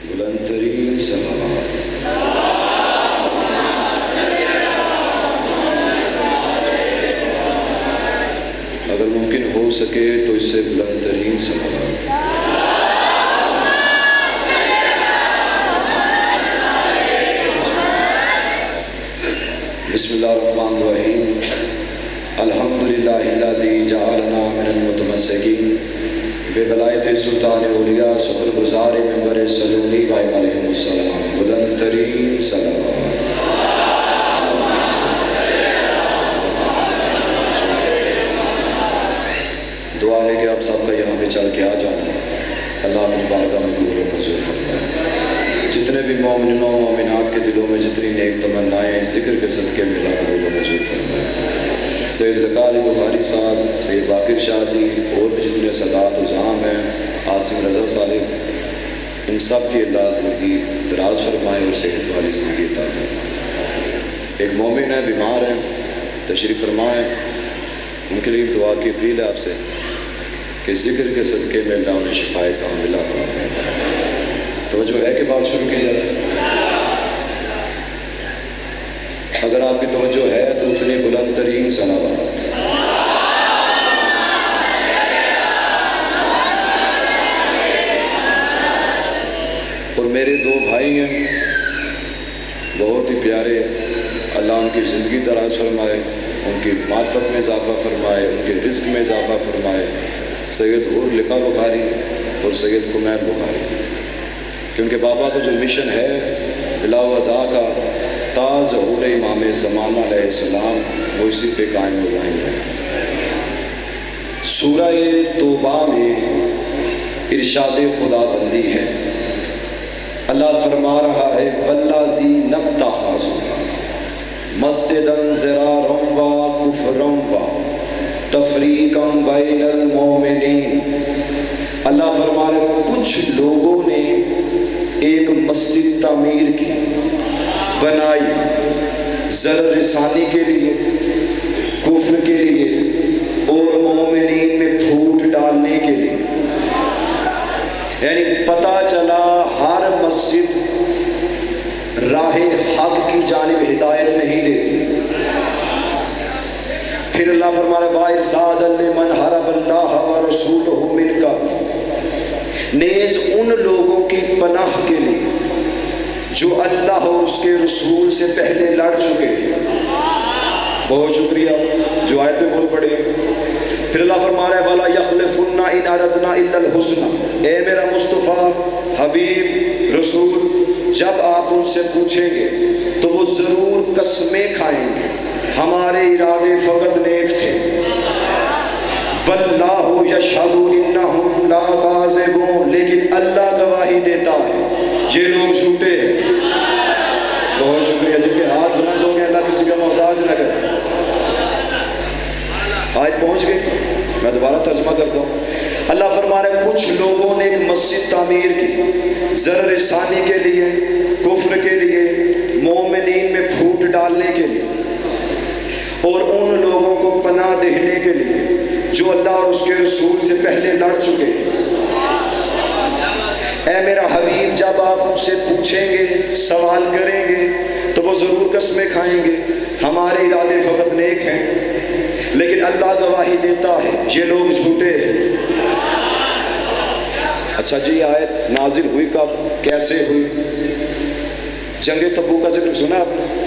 بلند ترین صلوات۔ اگر ممکن ہو سکے تو اس سے بلند ترین صلوات۔ بسم اللہ الرحمن الرحیم۔ الحمدللہ الذی جعلنا من المتمسکین بولایت سلطان اولیاء شکر گزار منبر سلونی بھائی علیہ السلام۔ بلند ترین صلوات۔ دعا ہے کہ آپ سب کا یہاں پہ چل کے آ جانا اللہ اپنی بارگاہ میں قبول و منظور فرمائے۔ جتنے بھی مومنین و مومنات کے دلوں میں جتنی نیک تمنائیں اس ذکر کے صدقے میں اللہ قبول و منظور فرمائے۔ سید زکاری بخاری صاحب، سید باقر شاہ جی اور بھی جتنے سادات و زعام ہیں، عاصم رضا صاحب، ان سب کی اللہ زندگی دراز فرمائے اور صحت والی زندگی عطا فرمائے۔ ایک مومن ہے، بیمار ہے، تشریف فرمائیں، ان کے لیے دعا کی اپیل ہے آپ سے کہ ذکر کے صدقے میں اللہ انہیں شفائے کاملہ عطا فرمائے۔ توجہ ہے کہ بات شروع کی جائے؟ اگر آپ کی توجہ ہے تو اتنی بلند ترین صلوات۔ اور میرے دو بھائی ہیں بہت ہی پیارے، اللہ ان کی زندگی دراز فرمائے، ان کی معرفت میں اضافہ فرمائے، ان کے رزق میں اضافہ فرمائے، سید غور لقا بخاری اور سید قمیر بخاری، کیونکہ بابا کا جو مشن ہے بلا وضع کا تا ظہور امام زمانہ علیہ السلام، وہ اسی پہ قائم و دائم ہے۔ سورہ توبہ میں ارشاد خدا بندی ہے، اللہ فرما رہا ہے والذی نتخذوا مسجدا ضرارا و کفرا و تفریقا بین المؤمنین۔ اللہ فرما رہا ہے کچھ لوگوں نے ایک مسجد تعمیر کی، بنائی، ضرر رسانی کے لیے، کفر کے لیے اور مومنین میں پھوٹ ڈالنے کے لیے۔ یعنی پتہ چلا ہر مسجد راہ حق کی جانب ہدایت نہیں دیتی۔ پھر اللہ فرما رہا ہے وَإِرْصَادًا لِمَنْ حَرَبَ اللَّهَ وَرَسُولَهُ مِنْ قَبْلُ، نیز ان لوگوں کی پناہ کے لیے جو اللہ اور اس کے رسول سے پہلے لڑ چکے۔ بہت شکریہ جو آیتیں بول پڑے۔ پھر اللہ فرما رہا ہے وَلَا يَخْلِفُنَّ إِنْ أَرَدْنَا إِلَّا الْحُسْنَى، اے میرا مصطفیٰ، حبیب، رسول، جب آپ ان سے پوچھیں گے تو وہ ضرور قسمیں کھائیں گے ہمارے ارادے فقط نیک تھے۔ وَاللَّهُ يَشْهَدُ إِنَّهُمْ لَكَاذِبُونَ، لیکن اللہ گواہی دیتا ہے یہ لوگ جھوٹے ہیں۔ بہت شکریہ، جن کے ہاتھ بلند ہو گئے اللہ کسی کا محتاج نہ کرے۔ آج پہنچ گئے، میں دوبارہ ترجمہ کرتا ہوں۔ اللہ فرما رہے ہیں کچھ لوگوں نے ایک مسجد تعمیر کی، ضرر رسانی کے لیے، کفر کے لیے، مومنین میں پھوٹ ڈالنے کے لیے، اور ان لوگوں کو پناہ دینے کے لیے جو اللہ اور اس کے رسول سے پہلے لڑ چکے۔ اے میرا حبیب، جب آپ ان سے پوچھیں گے، سوال کریں گے تو وہ ضرور قسمیں کھائیں گے ہمارے ارادے فقط نیک ہیں، لیکن اللہ گواہی دیتا ہے یہ لوگ جھوٹے ہیں۔ اچھا جی، آیت نازل ہوئی کب، کیسے ہوئی؟ جنگ تبوک کا ذکر سنا آپ نے؟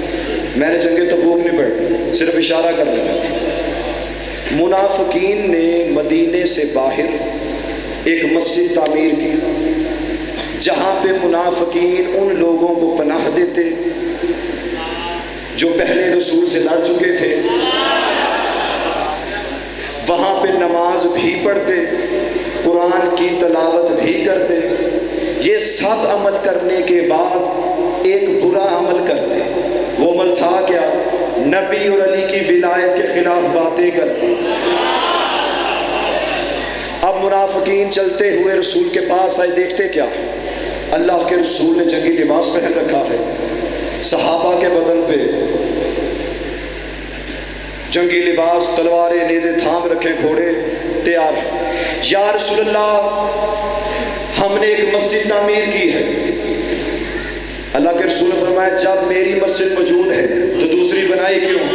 میں نے جنگ تبوک نہیں پڑھی، صرف اشارہ کر رہا۔ منافقین نے مدینے سے باہر ایک مسجد تعمیر کی جہاں پہ منافقین ان لوگوں کو پناہ دیتے جو پہلے رسول سے لڑ چکے تھے، وہاں پہ نماز بھی پڑھتے، قرآن کی تلاوت بھی کرتے، یہ سب عمل کرنے کے بعد ایک برا عمل کرتے۔ وہ عمل تھا کیا؟ نبی اور علی کی ولایت کے خلاف باتیں کرتے۔ اب منافقین چلتے ہوئے رسول کے پاس آئے، دیکھتے کیا؟ اللہ کے رسول نے جنگی لباس پہن رکھا ہے، صحابہ کے بدن پہ جنگی لباس، تلواریں، نیزے تھام رکھے، گھوڑے تیار ہیں۔ یا رسول اللہ، ہم نے ایک مسجد تعمیر کی ہے، رسول نے فرمایا جب میری مسجد موجود ہے تو دوسری بنائی کیوں؟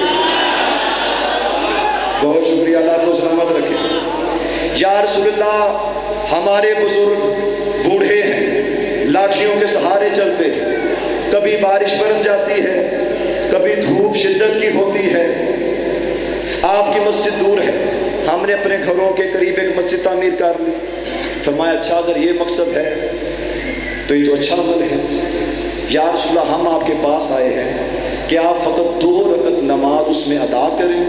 بہت شکریہ، اللہ کو سلامت رکھے۔ یا رسول اللہ ہمارے بزرگ بوڑھے ہیں، لاٹھیوں کے سہارے چلتے ہیں، کبھی بارش برس جاتی ہے، کبھی دھوپ شدت کی ہوتی ہے، آپ کی مسجد دور ہے، ہم نے اپنے گھروں کے قریب ایک مسجد تعمیر کر لی۔ فرمایا اچھا اگر یہ مقصد ہے تو یہ تو اچھا عمل ہے۔ یا رسول اللہ ہم آپ کے پاس آئے ہیں کہ آپ فقط 2 رکعت نماز اس میں ادا کریں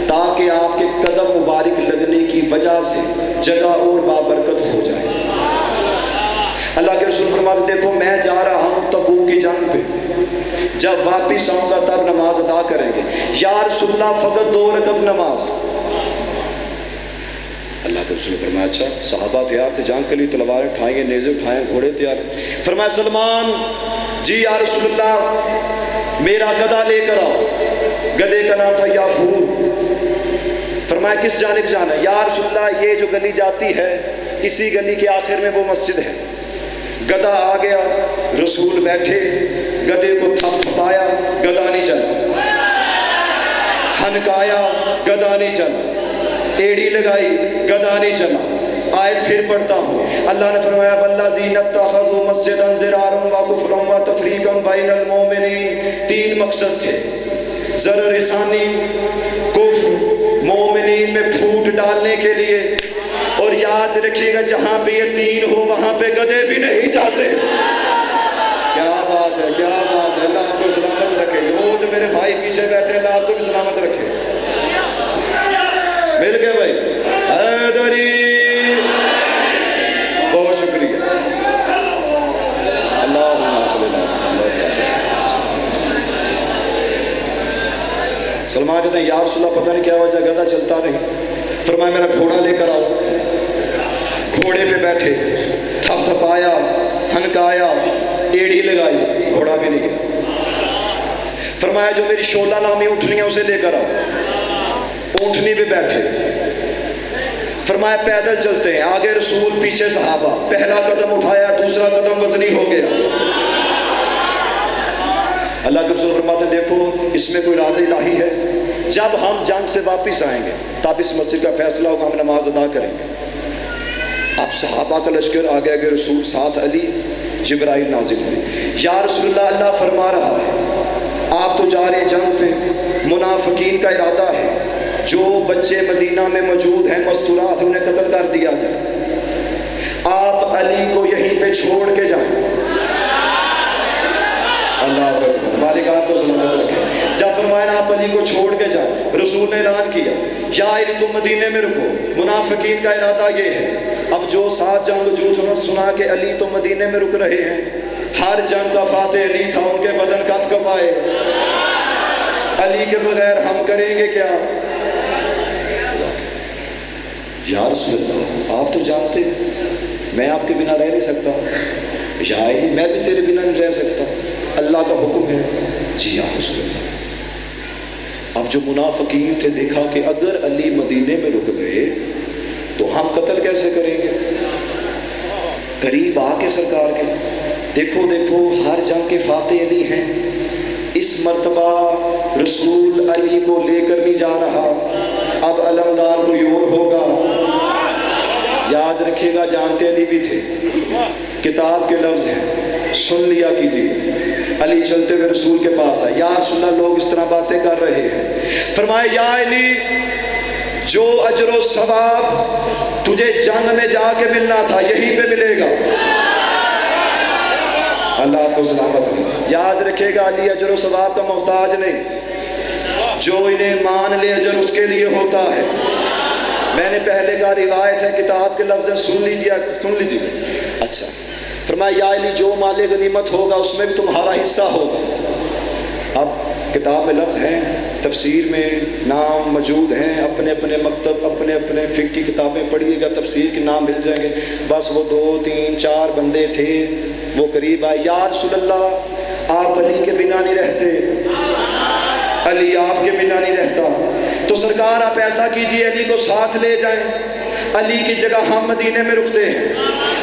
تاکہ آپ کے قدم مبارک لگنے کی وجہ سے جگہ اور بابرکت ہو جائے۔ اللہ کے رسول فرماتے دیکھو میں جا رہا ہوں تبوک کی جنگ پہ، جب واپس آؤں گا تب نماز ادا کریں گے۔ یا رسول اللہ فقط 2 رکعت نماز۔ اللہ کے رسول نے فرمایا اچھا، صحابہ تیار تھے جنگ کے لیے، تلواریں اٹھائیں گے، نیزے اٹھائیں، گھوڑے تیار۔ فرمایا سلمان جی یا رسول اللہ میرا گدھا لے کر آؤ۔ گدھے کا نام تھا یافور۔ فرمایا کس جانب جانا ہے؟ یا رسول اللہ یہ جو گلی جاتی ہے اسی گلی کے آخر میں وہ مسجد ہے۔ گدھا آ گیا، رسول بیٹھے، گدھے کو تھپایا، گدھا نہیں چلا، ہنکایا، گدھا نہیں چلا، ایڑی لگائی، گدھا نہیں چلا۔ آیت پھر پڑھتا ہوں، اللہ نے فرمایا والذین اتخذوا مسجدا ضرارا وکفرا وتفریقا بین المؤمنین۔ 3 مقصد تھے، ضرر رسانی، کفر، مومنین میں پھوٹ ڈالنے کے لیے، اور یاد رکھیے گا جہاں پہ یہ 3 ہو وہاں پہ گدھے بھی نہیں جاتے۔ کیا بات ہے، کیا بات ہے، اللہ آپ کو سلامت رکھے۔ جو میرے بھائی پیچھے بیٹھے اللہ آپ کو بھی سلامت رکھے۔ مل گئے بھائی؟ حیدری بہت شکریہ، اللہم صلی اللہ علیہ وسلم۔ سلمان کہتے ہیں یا رسول اللہ پتہ نہیں کیا وجہ گدھا چلتا نہیں۔ فرمایا میرا گھوڑا لے کر آؤ۔ گھوڑے پہ بیٹھے، تھپ تھپایا، ہنکایا، ایڑی لگائی، گھوڑا بھی نہیں گیا۔ فرمایا جو میری شولہ نامی اونٹنی ہے اسے لے کر آؤ۔ اونٹنی پہ بیٹھے، فرمایا پیدل چلتے ہیں، آگے رسول پیچھے صحابہ، پہلا قدم اٹھایا دوسرا قدم وزنی ہو گیا۔ اللہ کے رسول فرماتے ہیں دیکھو اس میں کوئی راز الہی ہے، جب ہم جنگ سے واپس آئیں گے تب اس مسجد کا فیصلہ ہوگا، ہم نماز ادا کریں گے۔ اب صحابہ کا لشکر آگے آگے، رسول ساتھ علی، جبرائیل نازل ہوئے۔ یا رسول اللہ اللہ فرما رہا ہے آپ تو جا رہے جنگ پہ، منافقین کا ارادہ ہے جو بچے مدینہ میں موجود ہیں مستورات انہیں قتل کر دیا جائے، آپ علی کو یہیں پہ چھوڑ کے جائیں۔ اللہ اکبر، مالک آپ کو سلامت رکھے۔ جب فرمایا آپ علی کو چھوڑ کے جائیں، رسول نے اعلان کیا یا علی تم مدینے میں رکو، منافقین کا ارادہ یہ ہے اب جو 7 جنگ وجود سنا کہ علی تو مدینے میں رک رہے ہیں، ہر جنگ کا فاتح علی تھا، ان کے بدن کپ کپائے، علی کے بغیر ہم کریں گے کیا؟ یا رسول اللہ آپ تو جانتے میں آپ کے بنا رہ نہیں سکتا، یا علی میں بھی تیرے بنا نہیں رہ سکتا، اللہ کا حکم ہے۔ جی یا رسول اللہ۔ اب جو منافقین تھے دیکھا کہ اگر علی مدینے میں رک گئے تو ہم قتل کیسے کریں گے؟ قریب آ کے سرکار کے دیکھو دیکھو ہر جنگ کے فاتح علی ہیں، اس مرتبہ رسول علی کو لے کر نہیں جا رہا، اب علمدار کوئی اور ہوگا۔ یاد رکھیے گا جانتے علی بھی تھے، کتاب کے لفظ ہیں، سن لیا کیجیے۔ علی چلتے ہوئے رسول کے پاس آئے، یا رسول اللہ لوگ اس طرح باتیں کر رہے ہیں۔ فرمائے یا علی جو اجر و ثواب تجھے جنگ میں جا کے ملنا تھا یہیں پہ ملے گا۔ اللہ آپ کو سلامت رکھے۔ یاد رکھے گا علی اجر و ثواب کا محتاج نہیں، جو انہیں مان لے اجر اس کے لیے ہوتا ہے۔ میں نے پہلے کہا روایت ہے، کتاب کے لفظ ہے، سن لیجیے۔ اچھا فرمایا یا علی جو مال غنیمت ہوگا اس میں بھی تمہارا حصہ ہوگا۔ اب کتاب میں لفظ ہیں، تفسیر میں نام موجود ہیں، اپنے اپنے مکتب اپنے اپنے فقہ کی کتابیں پڑھیے گا، تفسیر کے نام مل جائیں گے۔ بس وہ 2 3 4 بندے تھے، وہ قریب آئے، یا رسول اللہ آپ علی کے بنا نہیں رہتے، علی آپ کے بنا نہیں رہتا، تو سرکار آپ ایسا کیجئے علی کو ساتھ لے جائیں، علی کی جگہ ہم مدینے میں رکتے ہیں،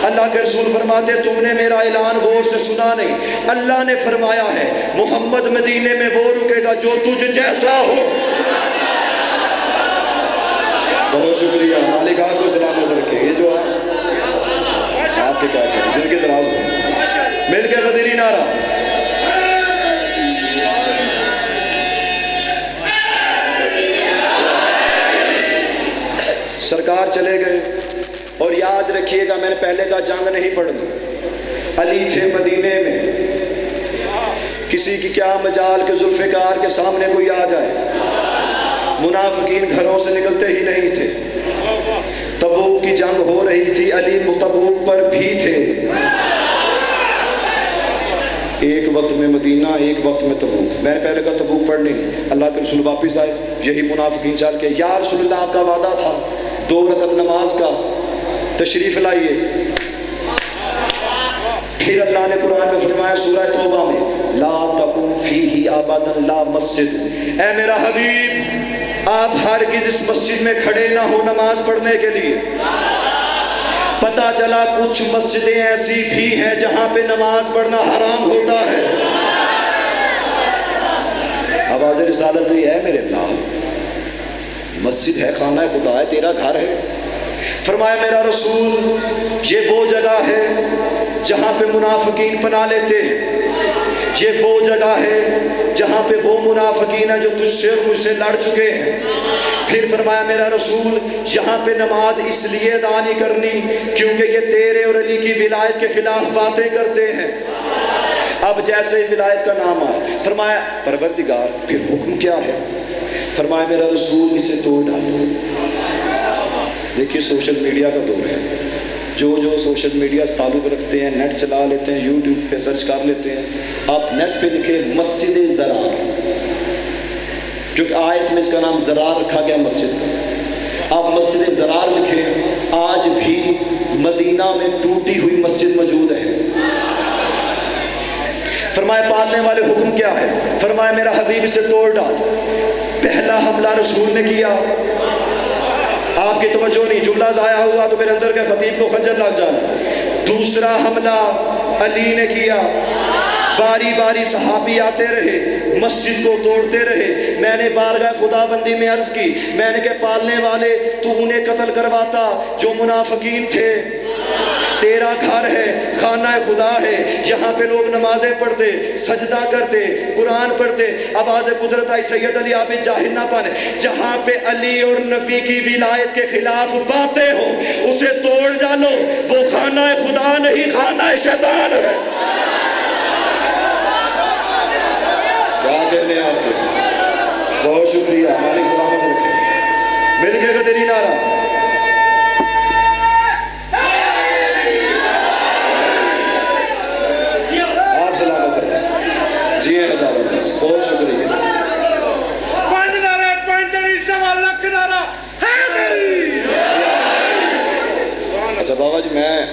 اللہ کے رسول فرماتے تم نے میرا اعلان غور سے سنا نہیں، اللہ نے فرمایا ہے محمد مدینے میں وہ رکے گا جو تجھ جیسا ہو۔ بہت شکریہ، مالک آپ کو سلامت رکھے۔ یہ جو آپ کے کیا کہیں سر کے دراز ہو، مل کے قدری نعرہ۔ سرکار چلے گئے، اور یاد رکھیے گا میں نے پہلے کا جنگ نہیں پڑھنی، علی تھے مدینے میں، کسی کی کیا مجال کہ ذوالفقار کے سامنے کوئی آ جائے، منافقین گھروں سے نکلتے ہی نہیں تھے، تبوک کی جنگ ہو رہی تھی، علی تبوک پر بھی تھے، ایک وقت میں مدینہ ایک وقت میں تبوک، میں نے پہلے کا تبوک پڑھنی، اللہ کے رسول واپس آئے، یہی منافقین چل کے یا رسول اللہ آپ کا وعدہ تھا 2 رکعت نماز کا، تشریف لائیے۔ پھر اللہ نے قرآن میں فرمایا سورہ توبہ میں لا تقم فیہ ابدا لا مسجد، اے میرا حبیب آپ ہرگز اس مسجد میں کھڑے نہ ہو نماز پڑھنے کے لیے۔ پتہ چلا کچھ مسجدیں ایسی بھی ہیں جہاں پہ نماز پڑھنا حرام ہوتا ہے۔ آواز رسالت ہوئی ہے میرے اللہ، مسجد ہے، خانہ خدا ہے، تیرا گھر ہے۔ فرمایا میرا رسول یہ وہ جگہ ہے جہاں پہ منافقین پناہ لیتے ہیں، یہ وہ جگہ ہے جہاں پہ وہ منافقین ہیں جو تجھ سے اور مجھ سے لڑ چکے ہیں۔ پھر فرمایا میرا رسول یہاں پہ نماز اس لیے ادا نہیں کرنی کیونکہ یہ تیرے اور علی کی ولایت کے خلاف باتیں کرتے ہیں۔ اب جیسے ہی ولایت کا نام آیا فرمایا پروردگار پھر حکم کیا ہے؟ فرمایا میرا رسول اسے توڑ ڈالو۔ دیکھیے سوشل میڈیا کا دور ہے، جو سوشل میڈیا سے تعلق رکھتے ہیں، نیٹ چلا لیتے ہیں، یوٹیوب پہ سرچ کر لیتے ہیں، آپ نیٹ پہ لکھیں مسجد زرار، کیونکہ آیت میں اس کا نام زرار رکھا گیا مسجد کا، آپ مسجد زرار لکھیں، آج بھی مدینہ میں ٹوٹی ہوئی مسجد موجود ہے۔ فرمایا پالنے والے حکم کیا ہے؟ فرمایا میرا حبیب اسے توڑ ڈال۔ پہلا حملہ رسول نے کیا، آپ کی توجہ نہیں، جملہ ضائع ہوا تو میرے اندر کے خطیب کو خنجر لگ جانا۔ دوسرا حملہ علی نے کیا، باری باری صحابی آتے رہے، مسجد کو توڑتے رہے۔ میں نے بارگاہ خدا بندی میں عرض کی، میں نے کہ پالنے والے تو انہیں قتل کرواتا جو منافقین تھے، تیرا گھر ہے، خانہ خدا ہے، یہاں پہ لوگ نمازیں پڑھتے، سجدہ کرتے، قرآن پڑھتے۔ آواز قدرت آئی سید علی آپ جاہل نہ پانے، جہاں پہ علی اور نبی کی ولایت کے خلاف باتیں ہو اسے توڑ ڈالو، وہ خانہ خدا نہیں خانہ شیطان ہے۔ کیا کہنے آپ کے، بہت شکریہ، مالک سلامت رکھے، مل کے قدری نعرہ۔ جی ہزاروں بس، بہت شکریہ۔ اچھا بابا جی میں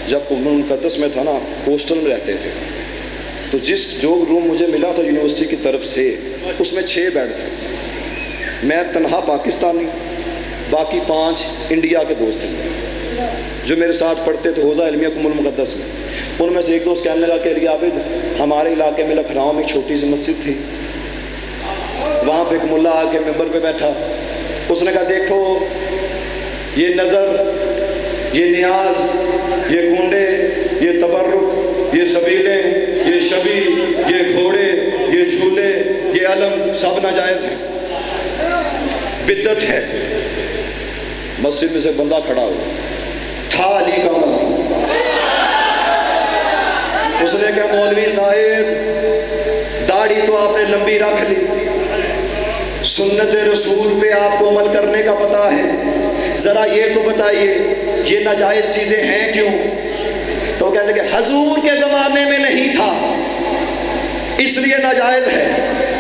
جب ام المقدس میں تھا نا، ہاسٹل میں رہتے تھے، تو جو روم مجھے ملا تھا یونیورسٹی کی طرف سے اس میں 6 بیڈ تھے، میں تنہا پاکستانی، باقی 5 انڈیا کے دوست ہیں جو میرے ساتھ پڑھتے تھے حوزہ علمیہ ام المقدس میں۔ ان میں سے ایک دوست کہنے لگا کہ علی عابد ہمارے علاقے میں لکھنؤ میں ایک چھوٹی سی مسجد تھی، وہاں پہ ایک ملا آ کے ممبر پہ بیٹھا، اس نے کہا دیکھو یہ نظر، یہ نیاز، یہ کنڈے، یہ تبرک، یہ سبیلیں، یہ شبی، یہ گھوڑے، یہ جھولے، یہ علم سب ناجائز ہیں، بدعت ہے۔ مسجد میں سے بندہ کھڑا ہوا تھا علی کا ملا، اس نے کہا مولوی صاحب داڑھی تو آپ نے لمبی رکھ لی، سنت رسول پہ آپ کو عمل کرنے کا پتہ ہے، ذرا یہ تو بتائیے یہ ناجائز چیزیں ہیں کیوں؟ تو کہنے لگے حضور کے زمانے میں نہیں تھا اس لیے ناجائز ہے،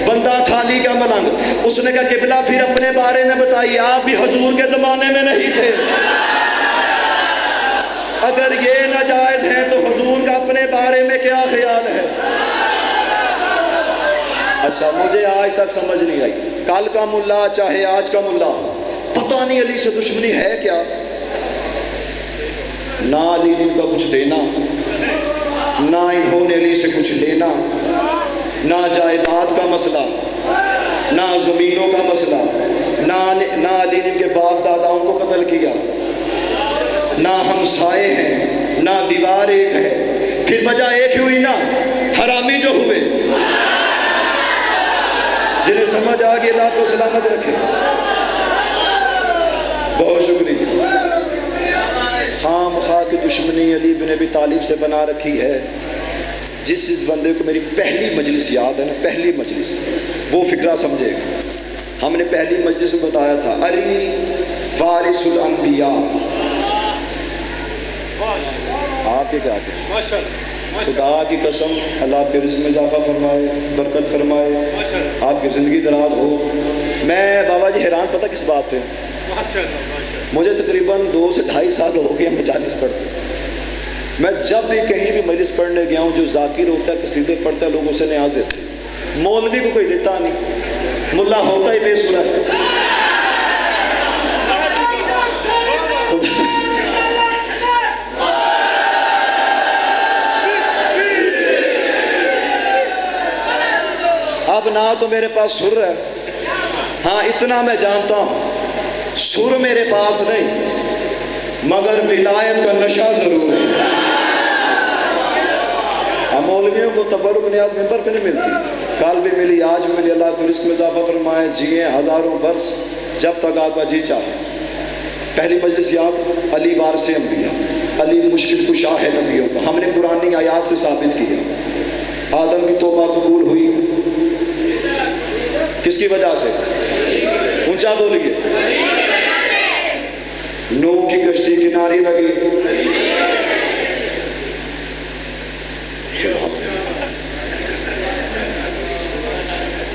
بندہ تھا علی کا ملنگ۔ اس نے کہا قبلہ پھر اپنے بارے میں بتائیے، آپ بھی حضور کے زمانے میں نہیں تھے، اگر یہ ناجائز ہے تو حضور کا اپنے بارے میں کیا خیال ہے؟ اچھا مجھے آج تک سمجھ نہیں آئی، کل کا ملا چاہے آج کا ملا، پتہ نہیں علی سے دشمنی ہے کیا؟ نہ علی نے ان کا کچھ دینا، نہ انہوں نے علی سے کچھ لینا، نہ جائیداد کا مسئلہ، نہ زمینوں کا مسئلہ، نہ علی نے ان کے باپ داداؤں کو قتل کیا، نہ ہمسائے ہیں، نہ دیوار ایک ہے، پھر وجہ ایک ہی ہوئی نا، حرامی جو ہوئے، جنہیں سمجھ آ گئی اللہ کو سلامت رکھے۔ بہت شکریہ۔ خام خواہ کی دشمنی علی بن ابی طالب سے بنا رکھی ہے۔ جس بندے کو میری پہلی مجلس یاد ہے نا، پہلی مجلس، وہ فکرہ سمجھے گا۔ ہم نے پہلی مجلس میں بتایا تھا علی وارث الانبیاء۔ آپ کے کیا کہتے ہیں؟ خدا کی قسم اللہ آپ کے رزق میں اضافہ فرمائے، برکت فرمائے، آپ کی زندگی دراز ہو۔ میں بابا جی حیران پتہ کس بات پہ، مجھے تقریباً 2 سے 2.5 سال ہو گئے مجالس پڑھتے۔ میں جب بھی کہیں بھی مجلس پڑھنے گیا ہوں، جو ذاکر ہوتا ہے قصیدے پڑھتا ہے، لوگ اسے نیاز دیتے ہیں۔ مولوی کو کوئی دیتا نہیں، ملا ہوتا ہی بے صورت ہے۔ اب نہ تو میرے پاس سر ہے، ہاں اتنا میں جانتا ہوں سر میرے پاس نہیں، مگر ولایت کا نشہ ضرور ہے۔ ہم مولویوں کو تبرک نیاز ممبر پہ نہیں ملتی، کل بھی ملی، آج ملی، اللہ کو رزق میں اضافہ فرمائے، جیے ہزاروں برس جب تک آپ کا جی چاہے۔ پہلی مجلس یاد، علی وارث انبیاء، علی مشکل کشا ہے نبیوں کا۔ ہم نے قرآنی آیات سے ثابت کیا آدم کی توبہ قبول ہوئی کس کی وجہ سے؟ اونچا بولیے، نوح کی کشتی کنارے لگی،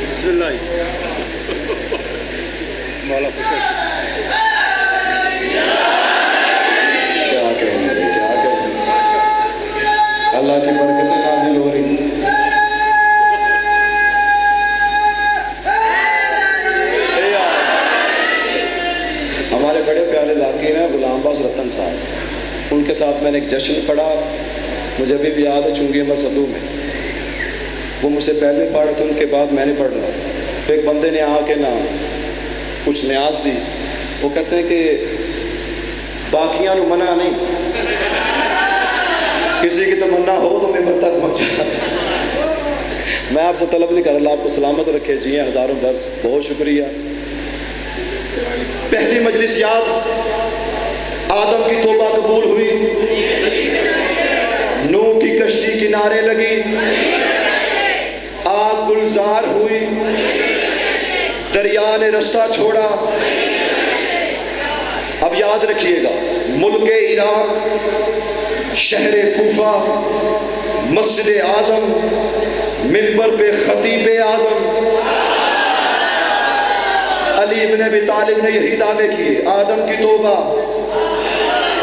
بسم اللہ مولا حسین کیا کہیں گے، کیا کہیں گے، اللہ کی برکتیں نازل ہو رہی۔ ہمارے بڑے پیارے ذاکر ہیں غلام عباس رتن صاحب، ان کے ساتھ میں نے ایک جشن پڑھا، مجھے ابھی بھی یاد ہے، چونگی امر صدو میں۔ وہ مجھ سے پہلے پڑھ تھے، ان کے بعد میں نے پڑھنا۔ تو ایک بندے نے آ کے نا کچھ نیاز دی، وہ کہتے ہیں کہ باقیاں نو منع نہیں، کسی کی تمنا ہو تو ممبر تک پہنچا۔ میں آپ سے طلب نہیں کر رہا، اللہ آپ کو سلامت رکھے، جیے ہزاروں برس۔ بہت شکریہ۔ پہلی مجلس یاد، آدم کی توبہ قبول ہوئی، نوح کی کشتی کنارے لگی، آگ گلزار ہوئی، دریا نے رستہ چھوڑا۔ اب یاد رکھیے گا، ملک عراق، شہر کوفہ، مسجد اعظم، منبر پہ خطیب اعظم علی بن ابی طالب نے یہی دعوے کیے، آدم کی توبہ،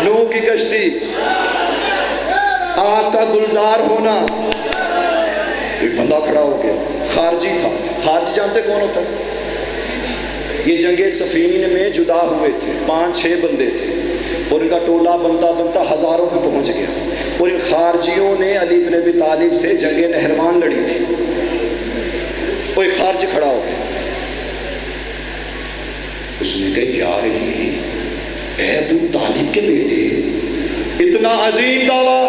نوح کی کشتی، آگ کا گلزار ہونا۔ ایک بندہ کھڑا ہو گیا، خارجی تھا۔ خارجی جانتے کون ہوتا ہے؟ یہ جنگ صفین میں جدا ہوئے تھے، 5-6 بندے تھے، اور ان کا ٹولہ بنتا ہزاروں پہ پہنچ گیا، اور ان خارجیوں نے علی بن ابی طالب سے جنگ نہروان لڑی تھی۔ وہ ایک خارجی کھڑا ہو گیا، اس نے کہا یا علی، اے ابو طالب کے بیٹے، اتنا عظیم دعویٰ،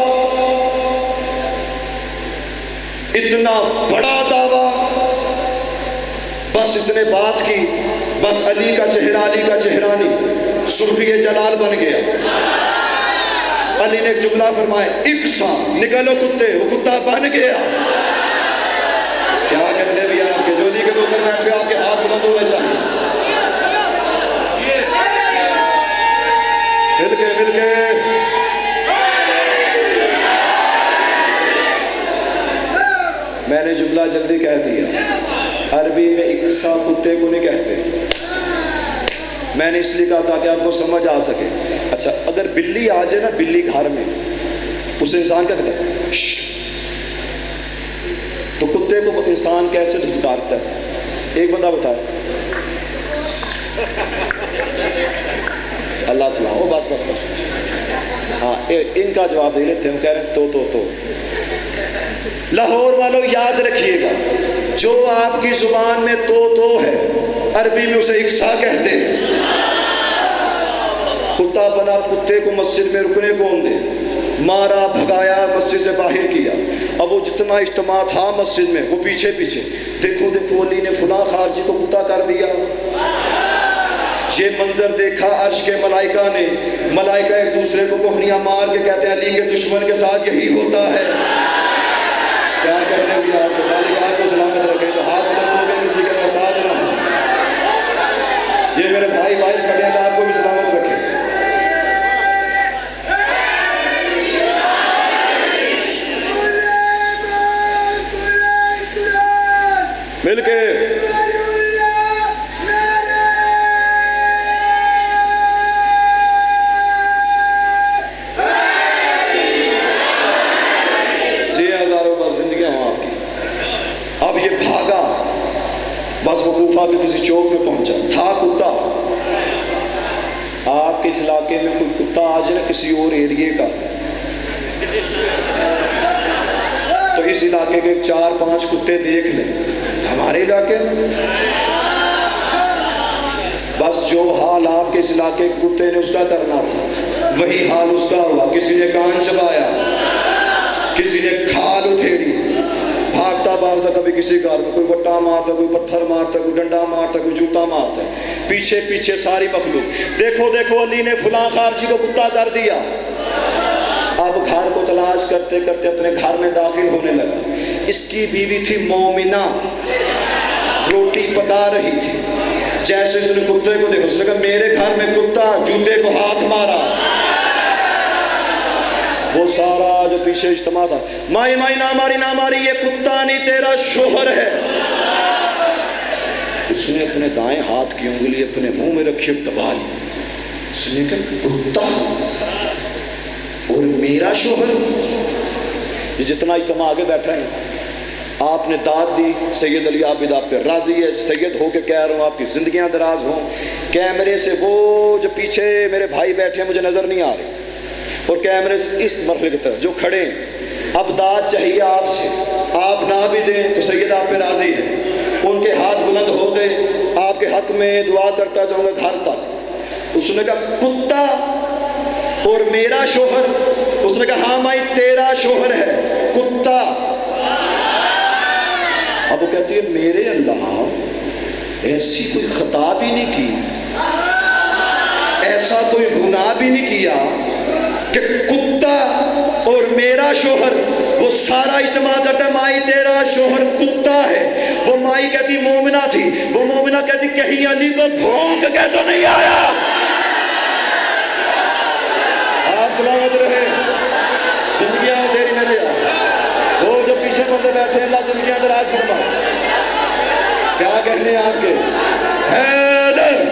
اتنا بڑا دعویٰ، بس اس نے بات کی، بس علی کا چہرہ نہیں، سرخی جلال بن گیا۔ علی نے ایک جملہ فرمایا، اقصا، نکلو کتے، وہ کتا بن گیا۔ کیا کہنے بھی آپ کے جولی کے اوپر بیٹھے، آپ کے ہاتھ بلند ہونے چاہیے، مل کے میں نے جملہ جلدی کہہ دیا، عربی میں اقصا کتے کو نہیں کہتے، میں نے اس لیے کہا تاکہ آپ کو سمجھ آ سکے۔ اچھا، اگر بلی آ جائے نا، بلی گھر میں، اسے انسان کیا کہتا ہے؟ تو کتے کو انسان کیسے دھتکارتا ہے؟ ایک بندہ بتائے، اللہ سلام، بس ہاں ان کا جواب دے لیتے ہیں. ہم کہہ رہے ہیں تو لاہور والوں یاد رکھیے گا، جو آپ کی زبان میں تو ہے، عربی میں اسے اقصا کہتے ہیں. کتا بنا کتے کو مسجد میں رکنے کون دے؟ مارا بھگایا مسجد سے باہر کیا. اب وہ جتنا اجتماع تھا مسجد میں وہ پیچھے دیکھو علی نے فلاں خارجی کو کتا کر دیا. یہ منظر دیکھا عرش کے ملائکہ ایک دوسرے کو کوہنیاں مار کے کہتے ہیں علی کے دشمن کے ساتھ یہی ہوتا ہے. کیا کہنے بھی آپ کو مالک کو سلامت رکھے، تو ہاتھ بلند ہو گئے کسی کا محتاج نہ ہو. یہ میرے بھائی کھڑے ہیں، آپ کو بھی سلامت رکھے. مل کے جی ہزاروں بس زندگیاں ہوں آپ کی. اب یہ بھاگا، بس وہ کوفہ کے کسی چوک میں پہنچا. تھا کتا. آپ کے اس علاقے میں کوئی کتا آ جائے نا کسی اور ایریے کا، تو اس علاقے کے 4-5 کتے دیکھ لیں ہمارے علاقے میں. بس جو حال آپ کے اس علاقے کے کتے نے اس کا کرنا تھا وہی حال اس کا ہوا. کسی نے کان چبایا، کسی نے کھال اتھیڑی، بھاگتا کبھی کسی گھر میں کوئی وٹا مارتا، کوئی پتھر مارتا، کوئی ڈنڈا مارتا، کوئی جوتا مارتا. پیچھے ساری مخلوق. دیکھو علی نے فلاں خارجی کو کتا کر دیا. اب گھر کو تلاش کرتے اپنے گھر میں داخل ہونے لگا. اس کی بیوی تھی مومنہ، روٹی پکا رہی تھی. جیسے اس نے کتے کو دیکھا، اس نے کہا میرے گھر میں کتا، جوتے کو ہاتھ مارا. وہ سارا جو پیچھے اجتماع تھا، مائی نہ ماری، یہ کتا نہیں تیرا شوہر ہے. اس نے اپنے دائیں ہاتھ کی انگلی اپنے منہ میں رکھی دبائی. اس نے کہا کتا اور میرا شوہر. یہ جتنا اجتماع آگے بیٹھا ہے، آپ نے داد دی. سید علی عابد آپ پہ راضی ہے. سید ہو کے کہہ رہا ہوں آپ کی زندگیاں دراز ہوں. کیمرے سے وہ جو پیچھے میرے بھائی بیٹھے ہیں مجھے نظر نہیں آ رہے، اور کیمرے سے اس مرحلے کی طرف جو کھڑے ہیں. اب داد چاہیے آپ سے، آپ نہ بھی دیں تو سید آپ پہ راضی ہے. ان کے ہاتھ بلند ہو گئے، آپ کے حق میں دعا کرتا جاؤں گا گھر تک. اس نے کہا کتا اور میرا شوہر. اس نے کہا ہاں مائی تیرا شوہر ہے کتا. اب وہ کہتی ہے میرے اللہ ایسی کوئی خطا بھی نہیں کی، ایسا کوئی گناہ بھی نہیں کیا کہ کتا اور میرا شوہر. وہ سارا اجتماع کرتا ہے مائی تیرا شوہر کتا ہے. وہ مائی کہتی مومنہ تھی، وہ مومنہ کہتی کہیں علی کو بھونک کے تو نہیں آیا. آپ سلامت رہے، زندگیاں تیری میرے یار. وہ جو پیچھے بندے بیٹھے اللہ زندگیاں دراز فرما. کیا کہنے آپ کے حیدر.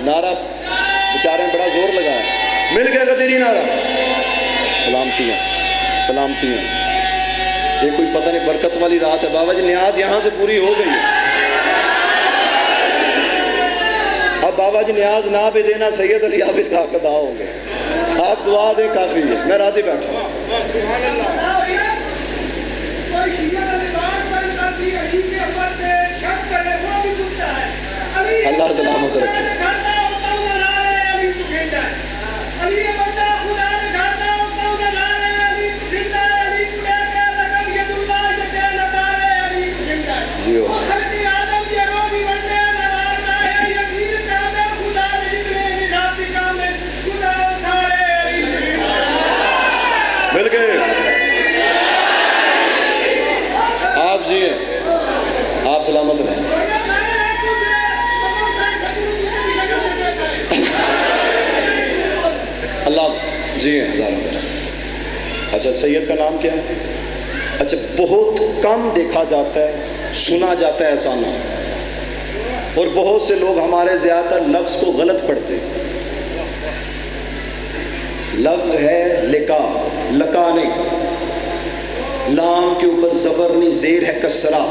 نعرہ بیچارے میں بڑا زور لگا ہے. مل گیا قدیری نعرہ. سلامتیاں. یہ کوئی پتہ نہیں برکت والی رات ہے. بابا جی نیاز یہاں سے پوری ہو گئی ہے. اب بابا جی نیاز نہ بھی دینا سید علی عابد کا ادا ہو گئے. آپ دعا دیں کافی ہے. میں راضی بیٹھا ہوں. اللہ سلامت رکھے. مل گئے آپ جی آپ سلامت رہیں. اللہ جی ہیں ہزاروں برس. اچھا سید کا نام کیا ہے؟ اچھا بہت کم دیکھا جاتا ہے، سنا جاتا ہے ایسا نام. اور بہت سے لوگ ہمارے زیادہ لفظ کو غلط پڑھتے ہیں. لفظ ہے لکا، لکا نہیں، لام کے اوپر زبر نہیں، زیر ہے کسرہ.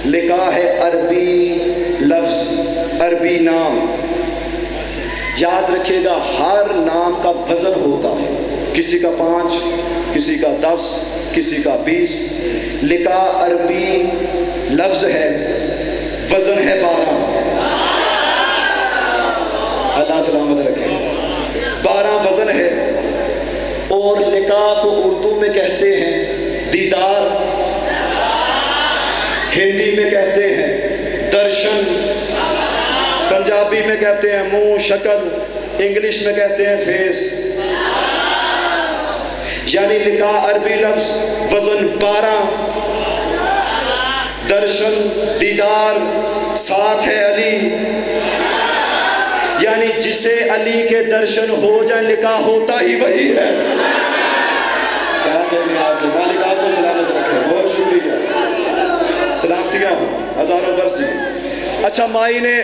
لکا ہے عربی لفظ، عربی نام. یاد رکھیے گا ہر نام کا وزن ہوتا ہے، کسی کا 5، کسی کا 10، کسی کا 20. لکا عربی لفظ ہے، وزن ہے 12. اللہ سلامت رکھے. 12 وزن ہے. اور لکا کو اردو میں کہتے ہیں دیدار، ہندی میں کہتے ہیں درشن، پنجابی میں کہتے ہیں منہ شکل، انگلش میں کہتے ہیں فیس. یعنی لکا عربی لفظ، وزن 12، درشن دیدار، ساتھ ہے علی. یعنی جسے علی کے درشن ہو جائیں لکا ہوتا ہی وہی ہے. کیا کہنے آپ کے مالک آپ کو سلامت رکھے. بہت شکریہ، سلامتیاں ہزاروں برس. اچھا مائی نے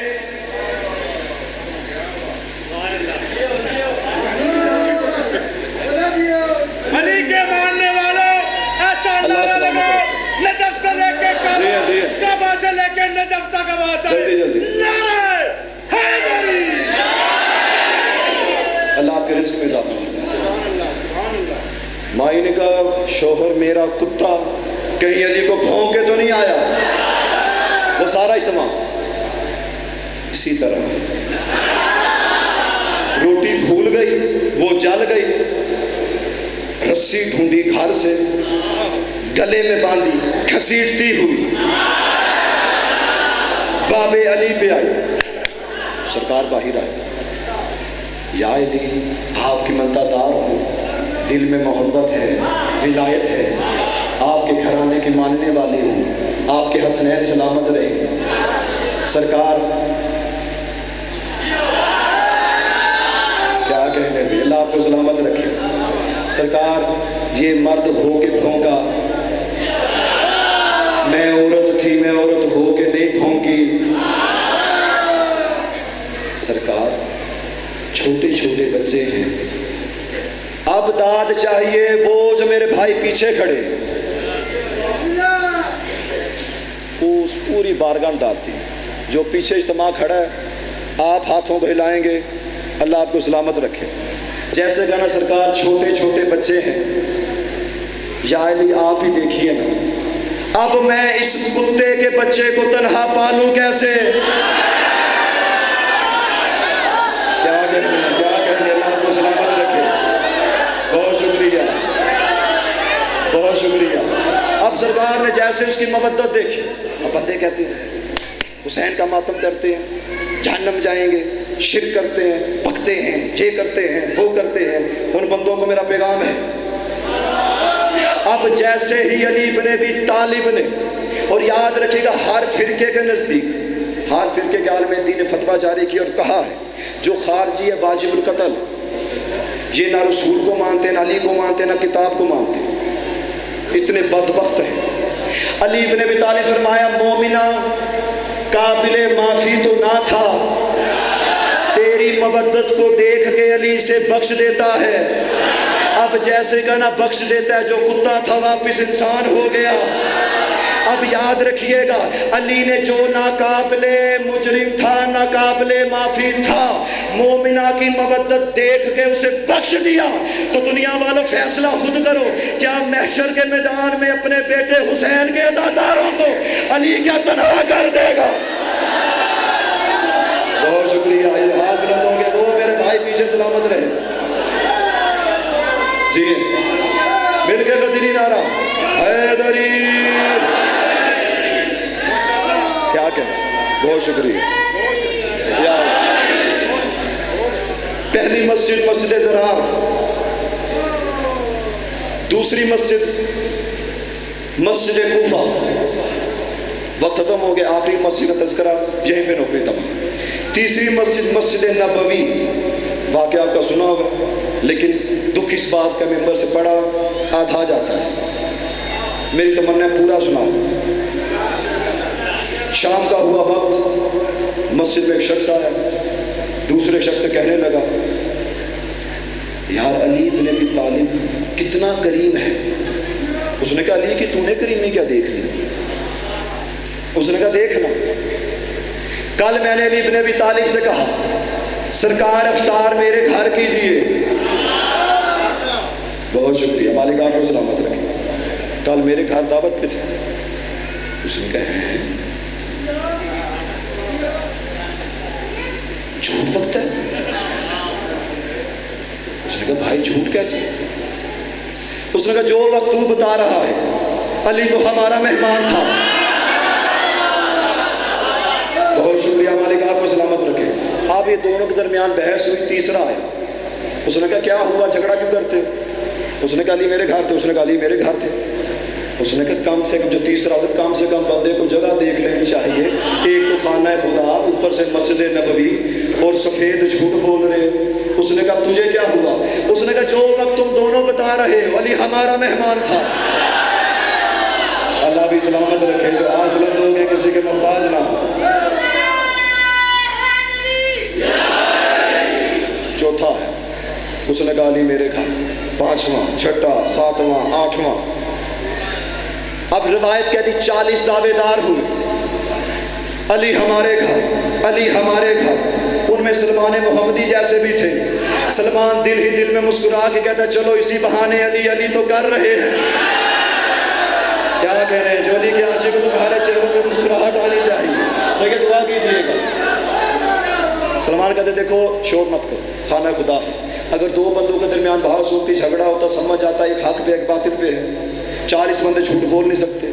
علی کے ماننے والوں ایسا نعرہ لگاؤ، نجف سے لے کے کعبہ سے لے کے نجف تک آواز آئے، نعرہ حیدری. اللہ آپ کے رزق میں اضافہ کرے. مائی نے کہا شوہر میرا کتا کہیں علی کو بھونک کے تو نہیں آیا. وہ سارا اہتمام. اسی طرح روٹی بھول گئی، وہ جل گئی، رسی ڈھونڈی گھر سے، گلے میں باندھی، گھسیٹتی ہوئی باب علی پہ آئی. سرکار باہر آئے. یا علی آپ کی منتا دار ہوں، دل میں محبت ہے، ولایت ہے، آپ کے گھرانے کے ماننے والے ہوں، آپ کے حسنین سلامت رہے. سرکار کیا کہنے بھی، اللہ آپ کو سلامت رکھے. سرکار یہ مرد ہو کے پھونکا، میں عورت تھی، میں عورت ہو کے نہیں پھونکی. سرکار چھوٹے چھوٹے بچے ہیں، اب داد چاہیے. وہ جو میرے بھائی پیچھے کھڑے اس پوری بارگاہ ڈالتی. جو پیچھے اجتماع کھڑا ہے آپ ہاتھوں کو ہلائیں گے، اللہ آپ کو سلامت رکھے. جیسے کہنا سرکار چھوٹے چھوٹے بچے ہیں. یا علی آپ ہی دیکھیے نا، اب میں اس کتے کے بچے کو تنہا پالوں کیسے؟ کیا کہنے اللہ آپ کو سلامت رکھے. بہت شکریہ، بہت شکریہ. اب سرکار نے جیسے اس کی مودت دیکھی، اب بندے کہتے ہیں حسین کا ماتم کرتے ہیں، جہنم جائیں گے، شرک کرتے ہیں، پکتے ہیں، یہ کرتے ہیں، وہ کرتے ہیں. ان بندوں کو میرا پیغام ہے. اب جیسے ہی علی بن ابی طالب نے، اور یاد رکھیے گا ہر فرقے کے نزدیک، ہر فرقے کے عالم دین نے فتویٰ جاری کیا اور کہا ہے جو خارجی ہے واجب القتل. یہ نہ رسول کو مانتے، نہ علی کو مانتے، نہ کتاب کو مانتے. اتنے بدبخت ہیں. علی بن ابی طالب فرمایا مومنہ قابل معافی تو نہ تھا، تیری مودت کو دیکھ کے علی سے بخش دیتا ہے. اب جیسے کہنا بخش دیتا ہے، جو کتا تھا واپس انسان ہو گیا. اب یاد رکھیے گا علی نے جو ناقابل مجرم تھا، ناقابل معافی تھا، مومنہ کی مودت دیکھ کے اسے بخش دیا. تو دنیا والوں فیصلہ خود کرو، کیا محشر کے میدان میں اپنے بیٹے حسین کے عزاداروں کو علی کیا تنہا کر دے گا؟ بہت شکریہ. ہاتھ بلندوں کے وہ میرے بھائی پیچھے سلامت رہے. جی مل کے قدری نعرہ حیدری. کیا کہنا، بہت شکریہ. پہلی مسجد مسجد زرار، دوسری مسجد مسجد کوفہ. وقت ختم ہو گیا، آخری مسجد کا تذکرہ یہیں پہ نوکری تمام. تیسری مسجد مسجد نبوی. واقعہ آپ کا سنا ہوگا، لیکن دکھ اس بات کا ممبر سے پڑھا آدھا جاتا ہے. میری تمنا پورا سنا. شام کا ہوا وقت، مسجد میں ایک شخص آیا، دوسرے شخص سے کہنے لگا یار علی بن ابی طالب کتنا کریم ہے۔ اس نے کہا علی کہ تو نے کریمی کیا دیکھ لی؟ اس نے کہا دیکھنا، کل میں نے علی بن ابی طالب سے کہا سرکار افطار میرے گھر کیجئے، بہت شکریہ مالک آپ کو سلامت رکھے، کل میرے گھر دعوت پہ تھے۔ اس نے کہا ہے جھوٹ بکتا ہے؟ اس نے کہا بھائی جھوٹ کیسے؟ اس نے کہا جو وقت تو بتا رہا ہے علی تو ہمارا مہمان تھا۔ بہت شکریہ مالک آپ کو سلامت رکھے۔ آپ یہ دونوں کے درمیان بحث ہوئی، تیسرا آیا، اس نے کہا کیا ہوا، جھگڑا کیوں کرتے ہو؟ اس نے کہا علی میرے گھر تھے، اس نے کہا علی میرے گھر تھے۔ اس نے کہا کم سے کم، جو تیسرا ہوتا کم سے کم بندے کو جگہ دیکھ لینی چاہیے، ایک تو خانہ خدا، اوپر سے مسجد نبوی، اور سفید جھوٹ بول رہے ہو۔ اس نے کہا تجھے کیا ہوا؟ اس نے کہا جو وقت تم دونوں بتا رہے ہو علی ہمارا مہمان تھا۔ اللہ بھی سلامت رکھے، جو آج بلند ہو گئے کسی کے محتاج نہ ہو۔ چوتھا ہے، اس نے کہا علی میرے گھر، پانچواں، چھٹا، ساتواں، آٹھواں۔ اب روایت کہتی 40 دعوے دار ہوئے، علی ہمارے گھر، علی ہمارے گھر۔ ان میں سلمان محمدی جیسے بھی تھے۔ سلمان دل ہی دل میں مسکرا کے کہتا چلو اسی بہانے علی علی تو کر رہے ہیں۔ کیا کہہ رہے ہیں؟ جو علی کے عاشق کو تمہارے چہروں پہ مسکراہٹ آنی چاہیے، سگے دعا کیجیے گا۔ سلمان کہتے دیکھو شور مت کرو، خانہ خدا ہے، اگر دو بندوں کے درمیان بحث ہوتی، جھگڑا ہوتا، سمجھ آتا ایک حق پہ ایک باطل پہ ہے، 40 بندے جھوٹ بول نہیں سکتے،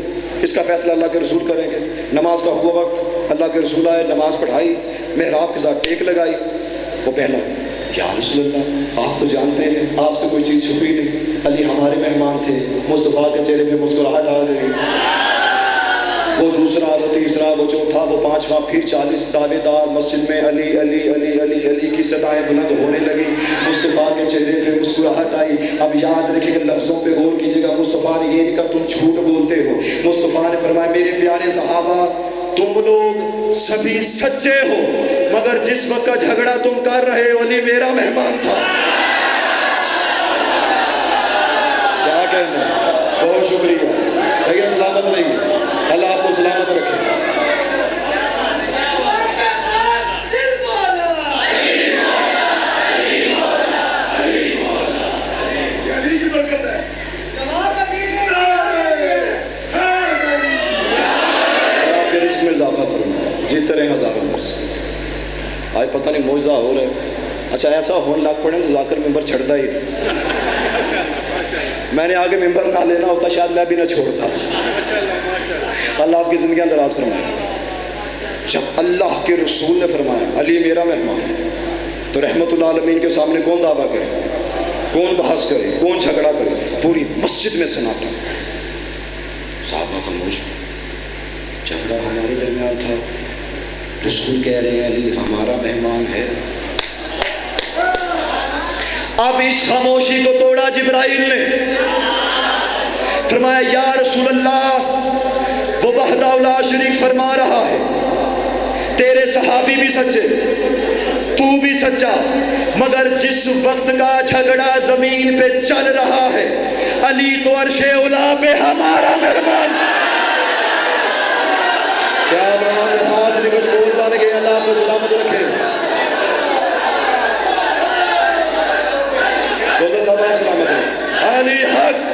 اس کا فیصلہ اللہ کے رسول کریں گے۔ نماز کا ہوا وقت، اللہ کے رسول آئے، نماز پڑھائی، محراب کے ساتھ ٹیک لگائی، وہ پہلا یا رسول اللہ آپ تو جانتے ہیں آپ سے کوئی چیز چھپی نہیں، علی ہمارے مہمان تھے، مصطفیٰ کے چہرے پہ مسکراہٹ آ گئی۔ وہ دوسرا، وہ تیسرا، وہ چوتھا، وہ پانچواں، پھر 40 دعوے دار مسجد میں علی علی علی علی علی کی صدائیں بلند ہونے لگی، مصطفیٰ کے چہرے پہ مسکراہٹ آئی۔ اب یاد رکھیے کہ لفظوں پہ غور کیجیے گا، مصطفیٰ نے یہ نہیں کہا تم جھوٹ بولتے ہو، مصطفیٰ نے فرمایا میرے پیارے صحابہ تم لوگ سبھی سچے ہو، مگر جس وقت کا جھگڑا تم کر رہے ہو علی میرا مہمان تھا۔ کیا کہنا، بہت شکریہ، صحیح سلامت رہیے، اللہ آپ کو سلامت رکھے۔ اس میں اضافہ فرمایا، جیتے رہے ہزاروں برس۔ آج پتہ نہیں معجزہ ہو رہا ہے، اچھا ایسا ہونے لگ پڑے تو ذاکر ممبر چھڑتا ہی میں نے آگے ممبر نہ لینا ہوتا شاید میں بھی نہ چھوڑتا۔ اللہ آپ کی زندگیاں دراز فرمائے۔ جب اللہ کے رسول نے فرمایا علی میرا مہمان ہے تو رحمت اللہ عالمین کے سامنے کون دعویٰ کرے، کون بحث کرے، کون جھگڑا کرے؟ پوری مسجد میں سناٹا، صحابہ خاموش۔ جھگڑا ہمارے درمیان تھا، رسول کہہ رہے ہیں علی ہمارا مہمان ہے۔ اب اس خاموشی کو توڑا جبرائیل نے، فرمایا یا رسول اللہ وہ وحدہ لا شریک فرما رہا ہے، تیرے صحابی بھی سچے، تو بھی سچا، مگر جس وقت کا جھگڑا زمین پہ چل رہا ہے علی تو عرش اولا پہ ہمارا مہمان۔ کیا بات ہے، ہاتھ نکل شور بن گئے، اللہ کو سلامت رکھے۔ بولے صاحب آپ سلامت رکھے، علی حق۔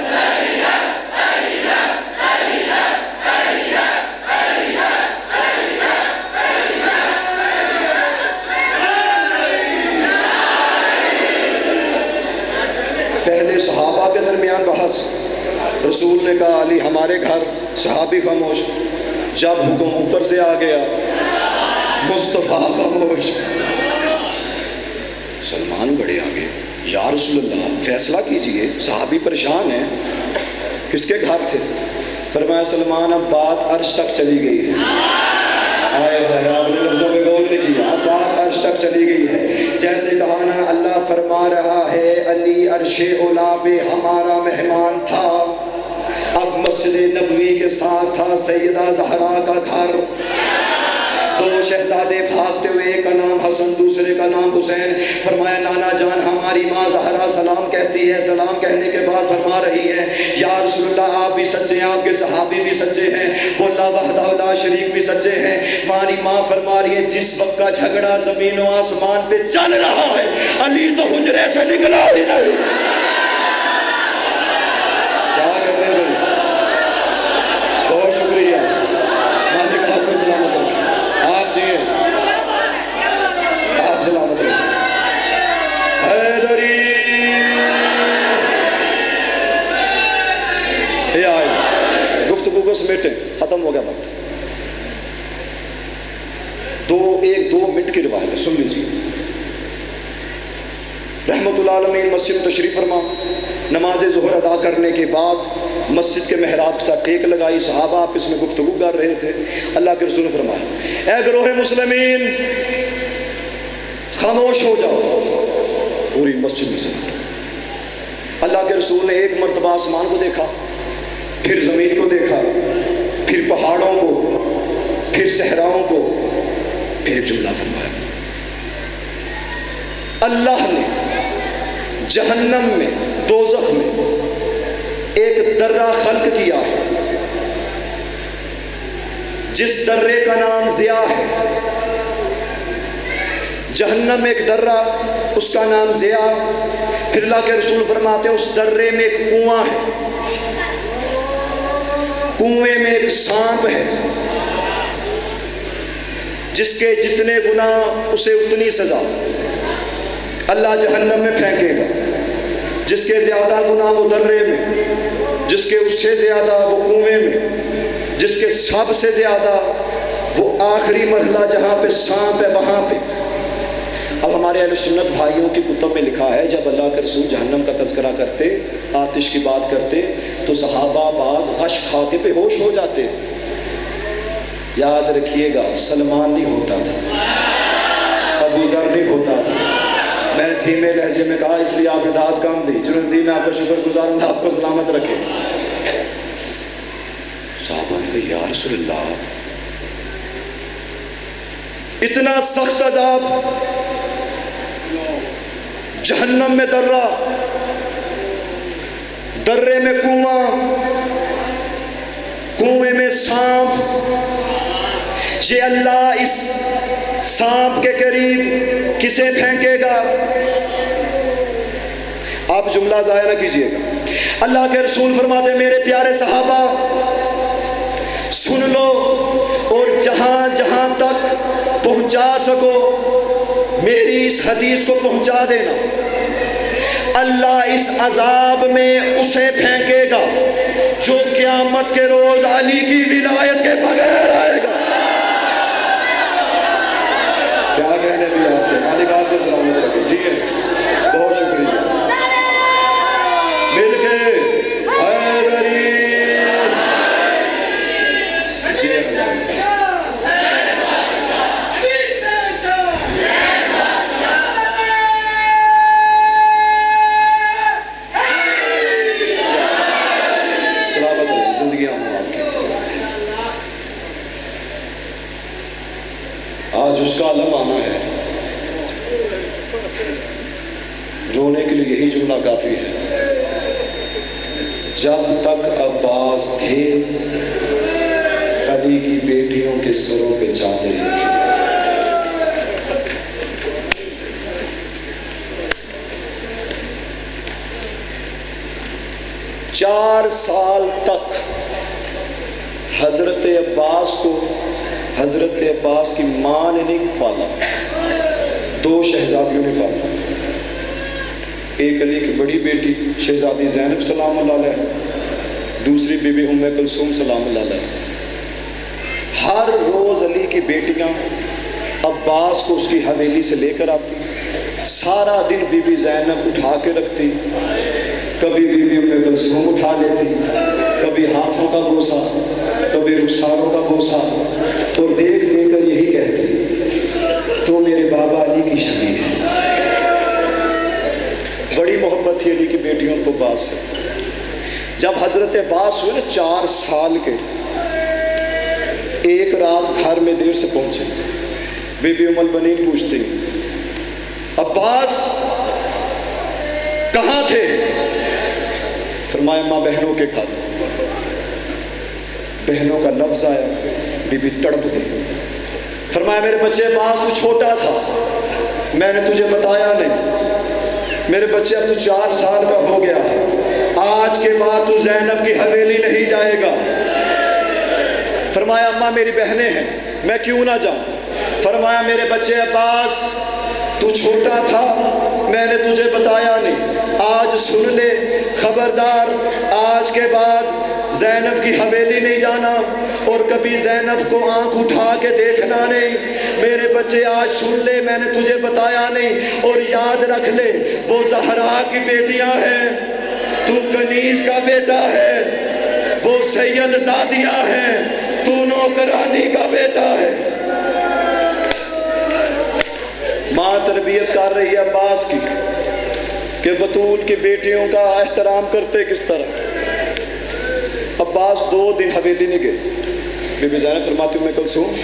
پہلے صحابہ کے درمیان بحث، رسول نے کہا علی ہمارے گھر، صحابی خاموش۔ جب حکم اوپر سے آ گیا مصطفیٰ خاموش۔ سلمان بڑے آگے، یا رسول اللہ فیصلہ کیجئے، صحابی پریشان ہیں، کس کے گھر تھے؟ فرمایا سلمان اب بات عرش تک چلی گئی ہے۔ آئے آپ نے لفظوں پہ غور نہیں کیا، اب بات عرش تک چلی گئی ہے۔ جیسے کہا نا اللہ فرما رہا ہے علی عرش اولا پہ ہمارا مہمان تھا، اب مسجد نبوی کے ساتھ تھا سیدہ زہرا کا گھر۔ دو شہزادے بھاگتے ہوئے، ایک کا نام حسن دوسرے کا نام حسین. فرمایا نانا جان ہماری ماں زہرا سلام کہتی ہے. سلام کہنے کے بعد فرما رہی ہے یا رسول اللہ آپ بھی سچے ہیں، آپ کے صحابی بھی سچے ہیں، وہ اللہ وحدہ لا شریک بھی سچے ہیں. ہماری ماں فرما رہی ہے جس وقت کا جھگڑا زمین و آسمان پہ چل رہا ہے علی تو حجرے سے نکلا ہی نہیں. کیا کہتے ہیں بھائی؟ بہت شکریہ. مالک آپ کو سلامت رکھیں. آپ جیے، آپ سلامت رکھیں. حیدری یہ آئے گفتگو کو سمیٹیں، ختم ہو گیا وقت. ایک دو منٹ کی روایت ہے، سن لیجیے. رحمت اللہ علیہ مسجد تشریف فرما، نماز ظہر ادا کرنے کے بعد مسجد کے محراب کے ساتھ ٹیک لگائی. صحابہ آپس میں گفتگو کر رہے تھے. اللہ کے رسول نے فرمایا اے گروہ مسلمین خاموش ہو جاؤ. پوری مسجد میں سے اللہ کے رسول نے ایک مرتبہ آسمان کو دیکھا، پھر زمین کو دیکھا، پھر پہاڑوں کو، پھر صحراؤں کو، پھر ایک جملہ فرمایا اللہ نے جہنم میں دوزخ میں ایک درہ خلق کیا ہے جس درے کا نام ضیاء ہے. جہنم میں ایک درہ اس کا نام ضیاء. پھر اللہ کے رسول فرماتے ہیں اس درے میں ایک کنواں ہے، کنویں میں ایک سانپ ہے جس کے جتنے گناہ اسے اتنی سزا. اللہ جہنم میں پھینکے گا. جس کے زیادہ گناہ وہ درے میں، جس کے اس سے زیادہ وہ کنویں میں، جس کے سب سے زیادہ وہ آخری مرحلہ جہاں پہ سانپ ہے وہاں پہ. اب ہمارے اہل سنت بھائیوں کی کتب میں لکھا ہے جب اللہ کے رسول جہنم کا تذکرہ کرتے، آتش کی بات کرتے تو صحابہ بعض غش کھا کے بے ہوش ہو جاتے. یاد رکھیے گا سلمان نہیں ہوتا تھا، ابو ذر نہیں ہوتا تھا. میں نے دھیمے لہجے میں کہا اس لیے آپ نے داد کام دی. جنہوں نے دی میں آپ کا شکر گزار ہوں، آپ کو سلامت رکھے. صحابہ نے کہا یا رسول اللہ اتنا سخت عذاب، جہنم میں درہ، درے میں کنواں، کنویں میں سانپ، یہ اللہ اس سانپ کے قریب کسے پھینکے گا؟ آپ جملہ ضائع نہ کیجئے گا. اللہ کے رسول فرماتے ہیں میرے پیارے صحابہ سن لو اور جہاں جہاں تک پہنچا سکو میری اس حدیث کو پہنچا دینا. اللہ اس عذاب میں اسے پھینکے گا جو قیامت کے روز علی کی ولایت کے بغیر آئے گا. کیا کہنے بھی آپ کے مالک آپ کو سلامت رکھے. جی بہت شکریہ. مل کے حیدری جی سلامت رہے، زندگیاں ہوں آپ کی. آج اس کا عالم آنا ہے. رونے کے لیے یہی جملہ کافی ہے. جب تک عباس تھے علی کی بیٹیوں کے سروں پہ چادریں تھیں. چار سال تک حضرت عباس کو حضرت عباس کی ماں نے نہیں پالا، دو شہزادیوں نے پالا. ایک علی کی بڑی بیٹی شہزادی زینب سلام اللہ علیہ، دوسری بی بی ام کلثوم سلام اللہ علیہ. ہر روز علی کی بیٹیاں عباس کو اس کی حویلی سے لے کر آتی. سارا دن بی بی زینب اٹھا کے رکھتی، کبھی بی بی ام کلثوم اٹھا لیتی، کبھی ہاتھوں کا بوسہ، کبھی رخساروں کا بوسہ، اور دیکھ دے کر یہی کہتی تو میرے بابا علی کی شبیہ ہے. بڑی محبت تھی علی کی بیٹیوں کو عباس سے. جب حضرت عباس ہوئے نا 4 سال کے ایک رات گھر میں دیر سے پہنچے. بی بی ام البنین پوچھتی عباس کہاں تھے؟ فرمایا ماں بہنوں کے گھر. بہنوں کا لفظ آیا, بی بی تڑپ گئی. فرمایا میرے بچے عباس تو چھوٹا تھا, میں نے تجھے بتایا نہیں. میرے بچے اب تو 4 سال کا ہو گیا ہے, آج کے بعد تو زینب کی حویلی نہیں جائے گا. فرمایا اماں میری بہنیں ہیں, میں کیوں نہ جاؤں. فرمایا میرے بچے عباس تو چھوٹا تھا, میں نے تجھے بتایا نہیں, آج سن لے خبردار, آج کے بعد زینب کی حویلی نہیں جانا اور کبھی زینب کو آنکھ اٹھا کے دیکھنا نہیں. میرے بچے آج سن لے, میں نے تجھے بتایا نہیں, اور یاد رکھ لے وہ زہرا کی بیٹیاں ہیں, تو کنیز کا بیٹا ہے, وہ سید زادیہ ہیں, تو نوکرانی کا بیٹا ہے. ماں تربیت کر رہی ہے عباس کی کہ بطول کی بیٹیوں کا احترام کرتے کس طرح. عباس 2 دن حویلی نہیں گئے. بی بی زینب فرماتی ہوں میں کلثوم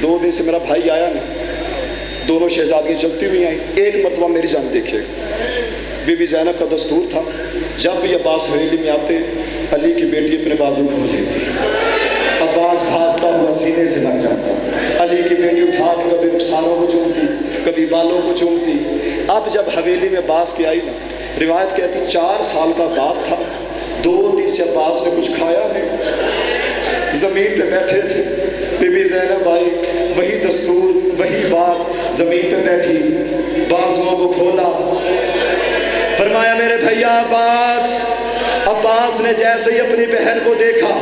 2 دن سے میرا بھائی آیا نہیں. دونوں شہزادیاں چلتی ہوئی آئیں, ایک مرتبہ میری جان دیکھے. بی بی زینب کا دستور تھا جب بھی عباس حویلی میں آتے علی کی بیٹی اپنے بازو کھول لیتی. عباس بھاگتا ہوا سینے سے لگ جاتا. علی کی بیٹی اٹھا کے کبھی رخساروں کو چومتی, کبھی بالوں کو چومتی. اب جب حویلی میں عباس کی آئی نا, روایت کہتی 4 سال کا عباس تھا, 2 دن سے عباس نے کچھ کھایا نہیں, زمین پہ بیٹھے تھے. بی بی زینب آئی, وہی دستور وہی بات, زمین پہ بیٹھی, بازوؤں کو کھولا. فرمایا میرے بھیا عباس. عباس نے جیسے ہی اپنی بہن کو دیکھا,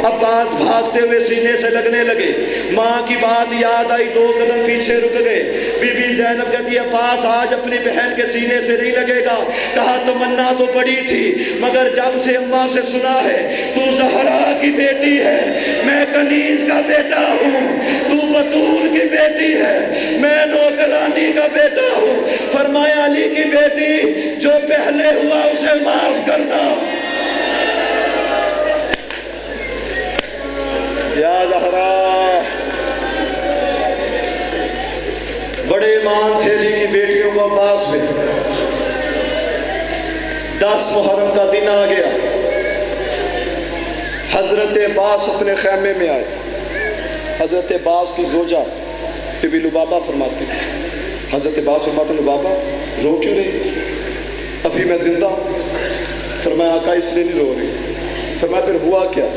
عباس بھاگتے ہوئے سینے سے لگنے لگے. ماں کی بات یاد آئی, 2 قدم پیچھے رک گئے. بی بی زینب کہتی ہے عباس آج اپنی بہن کے سینے سے نہیں لگے گا. کہا تمنا تو بڑی تھی, مگر جب سے اماں سے سنا ہے تو زہرا کی بیٹی ہے, میں کنیز کا بیٹا ہوں, تو بطول کی بیٹی ہے, میں نوکرانی کا بیٹا ہوں. فرمایا علی کی بیٹی جو پہلے ہوا اسے معاف کرنا. یا زہرا, بڑے ایمان تھے علی کی بیٹیوں کو عباس میں. 10 محرم کا دن آ گیا. حضرت عباس اپنے خیمے میں آئے. حضرت عباس کی زوجہ بی بی لبابہ فرماتی, حضرت عباس فرماتے لبابہ رو کیوں رہی؟ ابھی میں زندہ ہوں. فرمایا آقا اس لیے نہیں رو رہی. فرمایا پھر ہوا کیا؟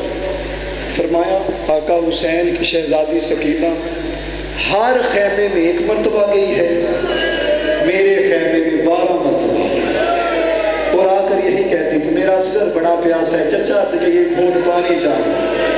فرمایا آقا حسین کی شہزادی سکینہ ہر خیمے میں 1 مرتبہ گئی ہے, میرے خیمے میں 12 مرتبہ, اور آ کر یہی کہتی تھی میرا سر بڑا پیاس ہے, چچا سے کہ یہ گھونٹ پانی چاہیے.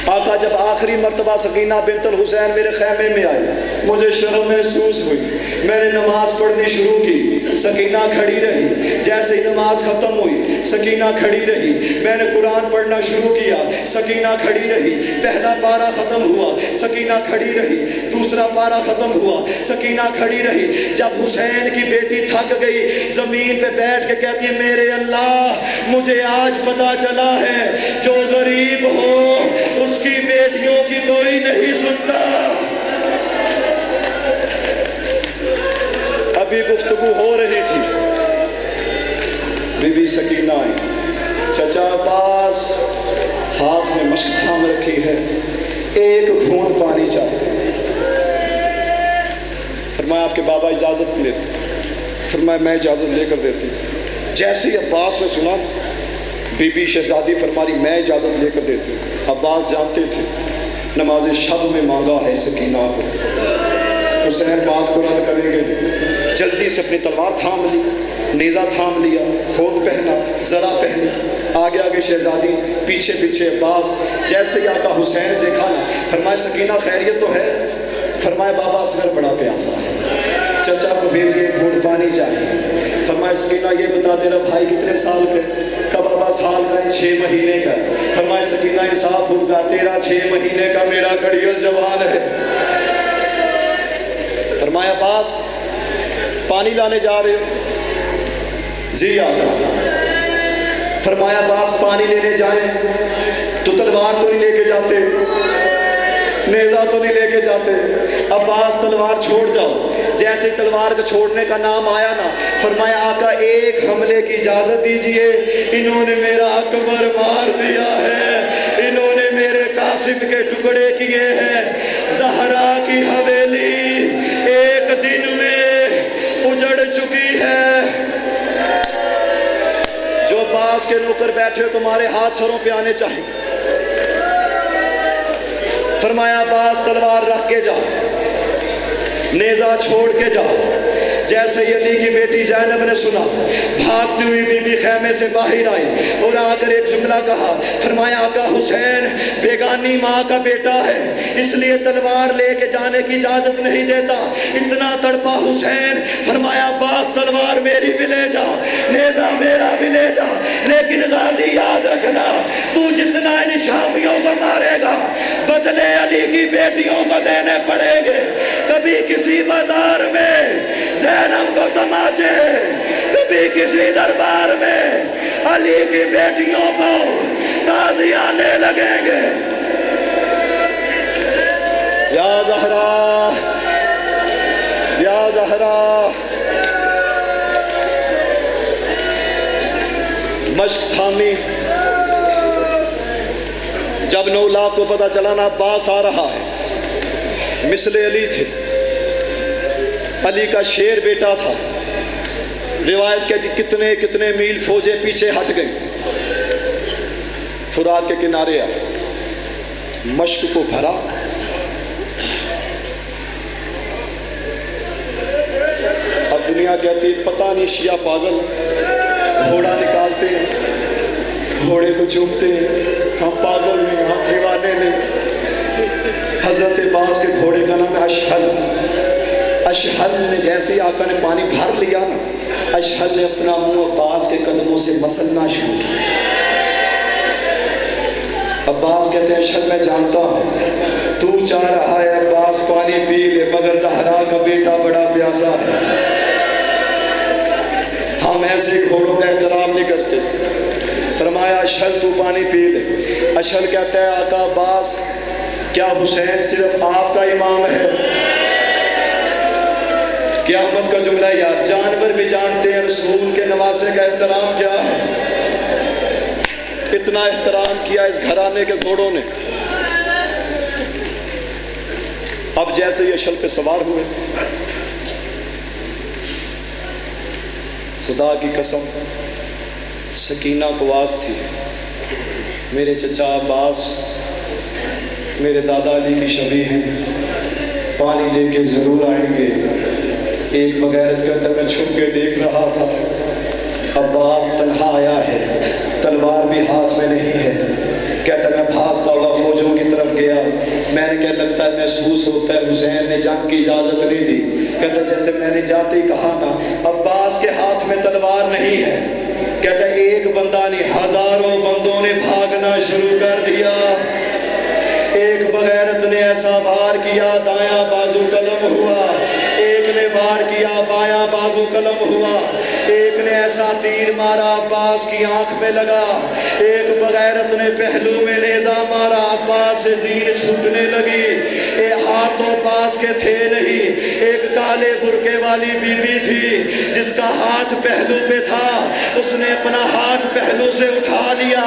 آقا جب آخری مرتبہ سکینہ بنت الحسین میرے خیمے میں آئی, مجھے شرم محسوس ہوئی. میں نے نماز پڑھنی شروع کی, سکینہ کھڑی رہی. جیسے ہی نماز ختم ہوئی سکینہ کھڑی رہی. میں نے قرآن پڑھنا شروع کیا, سکینہ کھڑی رہی. پہلا پارہ ختم ہوا, سکینہ کھڑی رہی. دوسرا پارہ ختم ہوا, سکینہ کھڑی رہی. جب حسین کی بیٹی تھک گئی, زمین پہ بیٹھ کے کہتی ہے میرے اللہ, مجھے آج پتا چلا ہے جو غریب ہو اس کی بیٹیوں کی کوئی نہیں سنتا. ابھی گفتگو ہو رہی تھی, بی بی سکینہ آئی. چچا عباس ہاتھ میں مشک تھام رکھی ہے, 1 گھونٹ پانی چاہیے. فرمایا آپ کے بابا اجازت لیتے. فرمایا میں اجازت لے کر دیتی. جیسے ہی عباس نے سنا, بی بی شہزادی فرماری میں اجازت لے کر دیتی. عباس جانتے تھے نماز شب میں مانگا ہے سکینہ کو, حسین بات کو رد کریں گے. جلدی سے اپنی تلوار تھام لی, نیزہ تھام لیا, خود پہنا, ذرا پہنی. آگے آگے شہزادی, پیچھے پیچھے عباس. جیسے ہی آقا حسین دیکھا نا, فرمایا سکینہ خیریت تو ہے؟ فرمایا بابا اصغر بڑا پیاسا ہے, چچا کو بھیجیے, گھونٹ پانی چاہیے. فرمایا سکینہ یہ بتا تیرا بھائی کتنے سال کے؟ کا بابا سال کا 6 مہینے کا. فرمایا سکینہ انصاف خود کا, تیرا 6 مہینے کا, میرا گڑیل جوان ہے. فرمایا عباس پانی لانے جا رہے ہو؟ جی آقا. فرمایا عباس پانی لینے جائیں تو تلوار تو نہیں لے کے جاتے؟ نیزہ تو نہیں لے کے جاتے. عباس تلوار چھوڑ جاؤ. جیسے تلوار کو چھوڑنے کا نام آیا نا, فرمایا آقا ایک حملے کی اجازت دیجئے, انہوں نے میرا اکبر مار دیا ہے, انہوں نے میرے قاسم کے ٹکڑے کیے ہیں. زہرا کی حویلی ایک دن میں اجڑ چکی ہے. جو عباس کے نوکر بیٹھے ہو تمہارے ہاتھ سروں پہ آنے چاہیے. فرمایا عباس تلوار رکھ کے جاؤ, نیزہ چھوڑ کے جاؤ. جیسے ہی علی کی بیٹی زینب نے سنا, بھاگتی ہوئی بی بی خیمے سے باہر آئی اور آ کر ایک جملہ کہا. فرمایا آقا حسین بیگانی ماں کا بیٹا ہے, اس لیے تلوار لے کے جانے کی اجازت نہیں دیتا. اتنا تڑپا حسین. فرمایا عباس تلوار میری بھی لے جا, نیزہ میرا بھی لے جا, لیکن غازی یاد رکھنا تو جتنا ان شامیوں کو مارے گا بدلے علی کی بیٹیوں کو دینے پڑے گے. کبھی کسی بازار میں زینب کو تماچے, کبھی کسی دربار میں علی کی بیٹیوں کو تازی آنے لگیں گے. یا زہرا یا زہرا. مشق تھامی. جب 9 لاکھ کو پتہ چلا نا عباس آ رہا ہے, مثل علی تھے, علی کا شیر بیٹا تھا. روایت کہتی کتنے کتنے میل فوجیں پیچھے ہٹ گئی. فرات کے کنارے آئے, مشق کو بھرا. اب دنیا کہتی پتہ نہیں شیعہ پاگل, گھوڑا نکالتے ہیں, گھوڑے کو چومتے ہیں, ہم پاگل نہیں, ہم دیوانے نہیں. حضرت عباس کے گھوڑے کا نام ہے اشہل. اشہل نے جیسے ہی آقا نے پانی بھر لیا نا, اشہل نے اپنا منہ عباس کے قدموں سے مسلنا شروع کیا. عباس کہتے ہیں اشہل میں جانتا ہوں تو چاہ رہا ہے عباس پانی پی لے, مگر زہرا کا بیٹا بڑا پیاسا ہے. ہم ایسے گھوڑوں کا احترام نہیں کرتے. فرمایا اشہل تو پانی پی لے. اشہل کہتا ہے آقا عباس کیا حسین صرف آپ کا امام ہے؟ قیامت کا جملہ یاد, جانور بھی جانتے ہیں رسول کے نواسے کا احترام کیا ہے. اتنا احترام کیا اس گھرانے کے گھوڑوں نے. اب جیسے یہ اشہل پہ سوار ہوئے, خدا کی قسم سکینہ کو آس تھی میرے چچا عباس میرے دادا علی کی شبیہ ہیں, پانی لے کے ضرور آئیں گے. ایک بغیرت کہتا میں چھپ کے دیکھ رہا تھا, عباس تنہا آیا ہے, تلوار بھی ہاتھ میں نہیں ہے. کہتا میں بھاگتا ہوا فوجوں کی طرف گیا, میں نے کیا لگتا ہے محسوس ہوتا ہے حسین نے جنگ کی اجازت نہیں دی. کہتا جیسے میں نے جاتے ہی کہا نا عباس کے ہاتھ میں تلوار نہیں ہے. کہتا ایک بندہ نہیں ہزاروں بندوں نے بھاگنا شروع کر دیا. ایک بغیرت نے ایسا وار کیا دایاں بازو قلم ہوا, ایک نے وار کیا بایاں بازو قلم ہوا, ایک نے ایسا تیر مارا عباس کی آنکھ میں لگا, ایک بغیرت نے پہلو میں نیزہ مارا عباس سے زین چھوٹنے لگی. ہاتھ تو عباس کے تھے نہیں. ایک کالے برقے والی بی بی تھی جس کا ہاتھ پہلو پہ تھا, اس نے اپنا ہاتھ پہلو سے اٹھا لیا,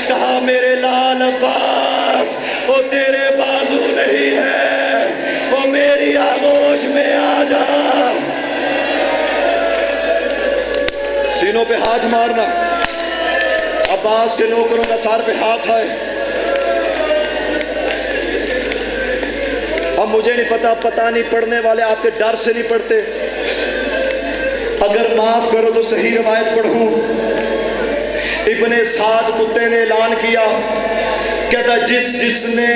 کہا میرے لال عباس وہ تیرے بازو نہیں ہے, وہ میری آغوش میں آ جا. سینوں پہ ہاتھ مارنا. عباس کے نوکروں کا سار پہ ہاتھ ہے. اب مجھے نہیں پتا نہیں پڑھنے والے آپ کے ڈر سے نہیں پڑھتے. اگر معاف کرو تو صحیح روایت پڑھوں. ابن سعد کتے نے اعلان کیا, کہتا جس نے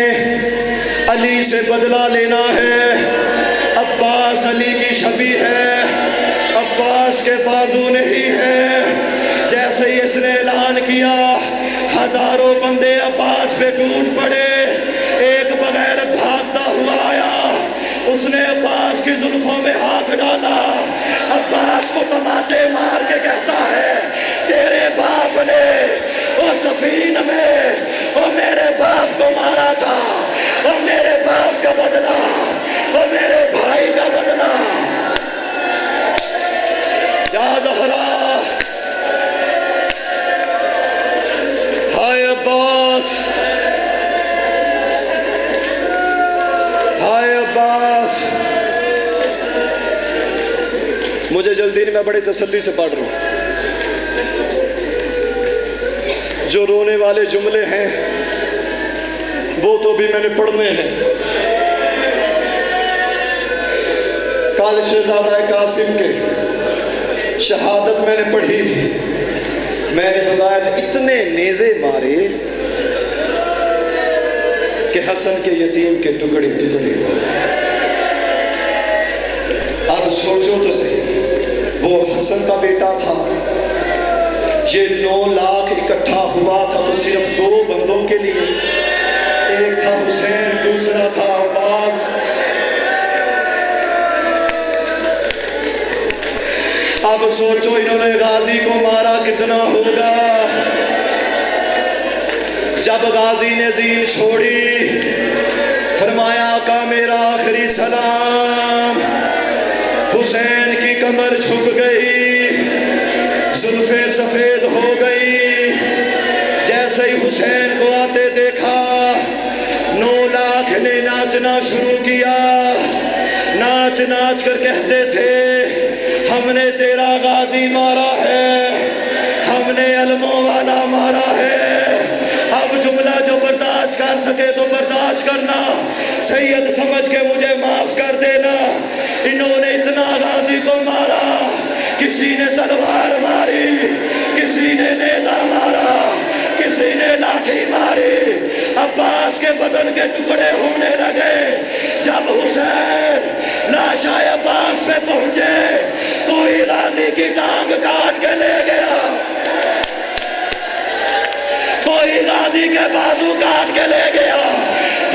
علی سے بدلہ لینا ہے, عباس علی کی شبیہ ہے, عباس کے بازو نہیں ہے. جیسے ہی اس نے اعلان کیا ہزاروں بندے عباس پہ ٹوٹ پڑے. ایک بغیرت بھاگتا ہوا آیا, اس نے عباس کی زلفوں میں ہاتھ ڈالا, عباس کو تماچے مار کے کہتا ہے تیرے باپ نے وہ سفین میں وہ میرے باپ کو مارا تھا, وہ میرے باپ لیکن میں بڑی تسلی سے پڑھ رہا ہوں. جو رونے والے جملے ہیں وہ تو بھی میں نے پڑھنے ہیں. کل شہزادہ قاسم کے شہادت میں نے پڑھی تھی. میں نے بتایا تھا اتنے نیزے مارے کہ حسن کے یتیم کے ٹکڑے ٹکڑے ہو. اب سوچو تو صحیح، وہ حسن کا بیٹا تھا. یہ 9 لاکھ اکٹھا ہوا تھا تو صرف 2 بندوں کے لیے. ایک تھا حسین، دوسرا تھا عباس. اب سوچو انہوں نے غازی کو مارا کتنا ہوگا. جب غازی نے زین چھوڑی فرمایا آقا میرا آخری سلام. حسین کی کمر جھک گئی، زلفیں سفید ہو گئی. جیسے ہی حسین کو آتے دیکھا 9 لاکھ نے ناچنا شروع کیا. ناچ ناچ کر کہتے تھے ہم نے تیرا غازی مارا ہے، ہم نے علموں والا مارا ہے. اب جملہ جو برداشت کر سکے تو برداشت کرنا، سید سمجھ کے مجھے معاف کر دینا. انہوں نے اتنا غازی کو مارا، کسی نے تلوار ماری، کسی نے نیزہ مارا، کسی نے لاٹھی ماری. عباس کے بدن کے ٹکڑے ہونے لگے. جب حسین لاشا عباس پہ پہنچے کوئی غازی کی ٹانگ کاٹ کے لے گیا، کوئی غازی کے بازو کاٹ کے لے گیا،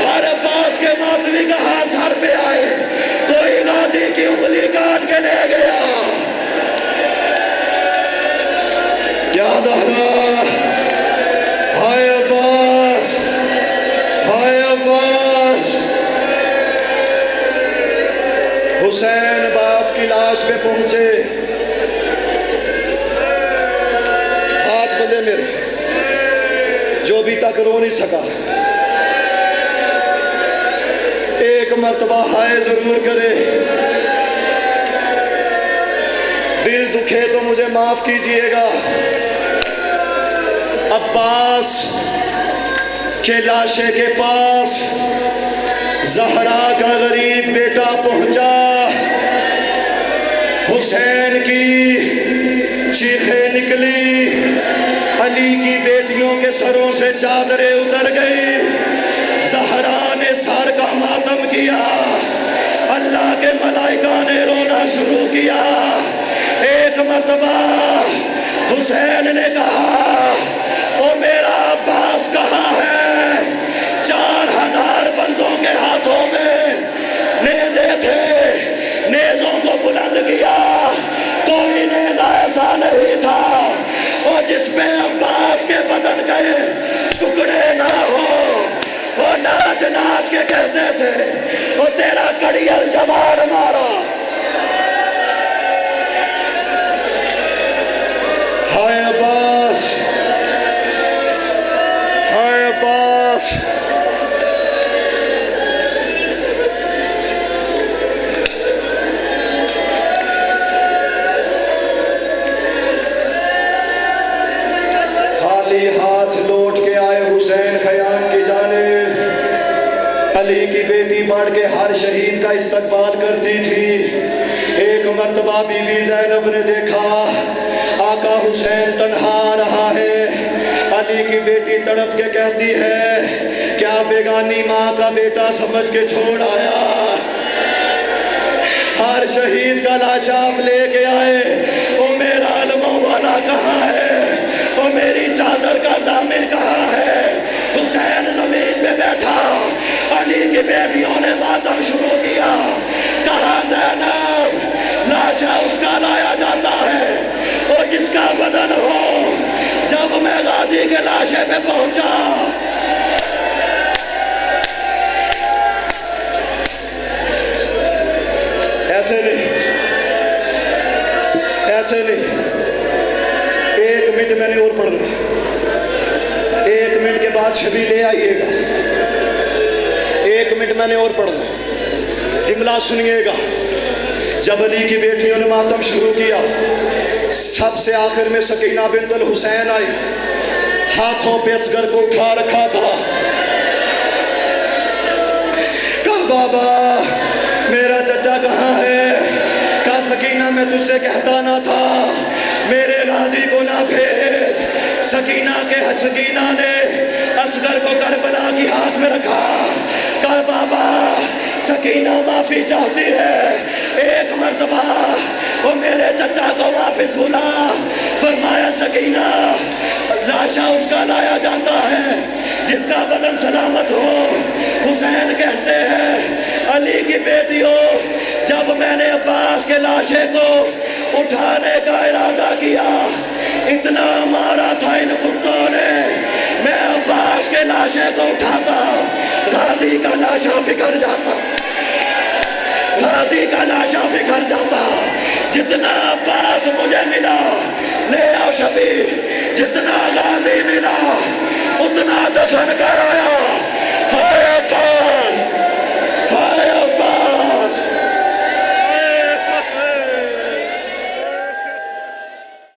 اور عباس کے ماتمی کا ہاتھ سر پہ آئے، کوئی غازی کی انگلی کاٹ کے لے گیا. یا زہرا ہائے عباس، ہائے عباس. حسین عباس کی لاش پہ پہنچے. ہاتھ بندے میرے جو بھی تک رو نہیں سکا ایک مرتبہ ہائے ضرور کرے. دل دکھے تو مجھے معاف کیجئے گا. عباس کے لاشے کے پاس زہرا کا غریب بیٹا پہنچا. حسین کی چیخیں نکلی، علی کی بیٹیوں کے سروں سے چادریں اتر گئی. زہرا نے سر کا ماتم کیا، اللہ کے ملائکہ نے رونا شروع کیا. ایک مرتبہ حسین نے کہا او میرا عباس کہاں ہے؟ 4000 بندوں کے ہاتھوں میں نیزے تھے، نیزوں کو بلند کیا. کوئی نیزہ ایسا نہیں تھا اور جس پہ عباس کے بدن کے ٹکڑے نہ ہو. وہ ناچ ناچ کے کہتے تھے وہ تیرا کڑیل جوار مارا. ہائے عباس، ہائے عباس. خالی ہاتھ لوٹ کے آئے حسین خیام کی جانب. علی کی بیٹی بڑھ کے ہر شہید کا استقبال کرتی تھی. ایک مرتبہ بی بی زینب نے دیکھا آقا حسین تنہا رہا ہے. علی کی بیٹی تڑپ کے کہتی ہے کیا بیگانی ماں کا بیٹا سمجھ کے چھوڑ آیا؟ ہر شہید کا لاشا آپ لے کے آئے. وہ میرا علموں والا کہاں ہے؟ وہ میری چادر کا ضامن کہاں ہے؟ حسین زمین پہ بیٹھا. علی کی بیٹیوں نے ماتم شروع کیا. کہاں زینب؟ لاشا اس کا لایا جاتا ہے اور جس کا بدن ہو. جب میں غازی کے لاشے پہ پہنچا ایسے نہیں، ایسے نہیں. 1 منٹ میں نے اور پڑھنا، 1 منٹ کے بعد شبی لے آئیے گا. 1 منٹ میں نے اور پڑھنا، جملہ سنیے گا. جب علی کی بیٹیوں نے ماتم شروع کیا، سب سے آخر میں سکینہ بنت الحسین آئی، ہاتھوں پہ اصغر کو اٹھا رکھا تھا، کہا بابا میرا چچا کہاں ہے؟ کہا سکینہ میں تجھ سے کہتا نہ تھا میرے غازی کو نہ بھیج۔ سکینہ نے اصغر کو کربلا کی ہاتھ میں رکھا، کہا بابا سکینہ معافی چاہتی ہے، ایک مرتبہ وہ میرے چچا کو واپس بلا۔ فرمایا سکینہ لاشا اس کا لایا جاتا ہے جس کا بدن سلامت ہو۔ حسین کہتے ہیں علی کی بیٹیوں، جب میں نے عباس کے لاشے کو اٹھانے کا ارادہ کیا، اتنا مارا تھا ان کتوں نے، میں عباس کے لاشے کو اٹھاتا غازی کا لاشا بکھر جاتا، غازی کا لاشا بکھر جاتا۔ جتنا عباس مجھے ملا لے آؤ شبیر، جتنا غازی ملا اتنا دفن کر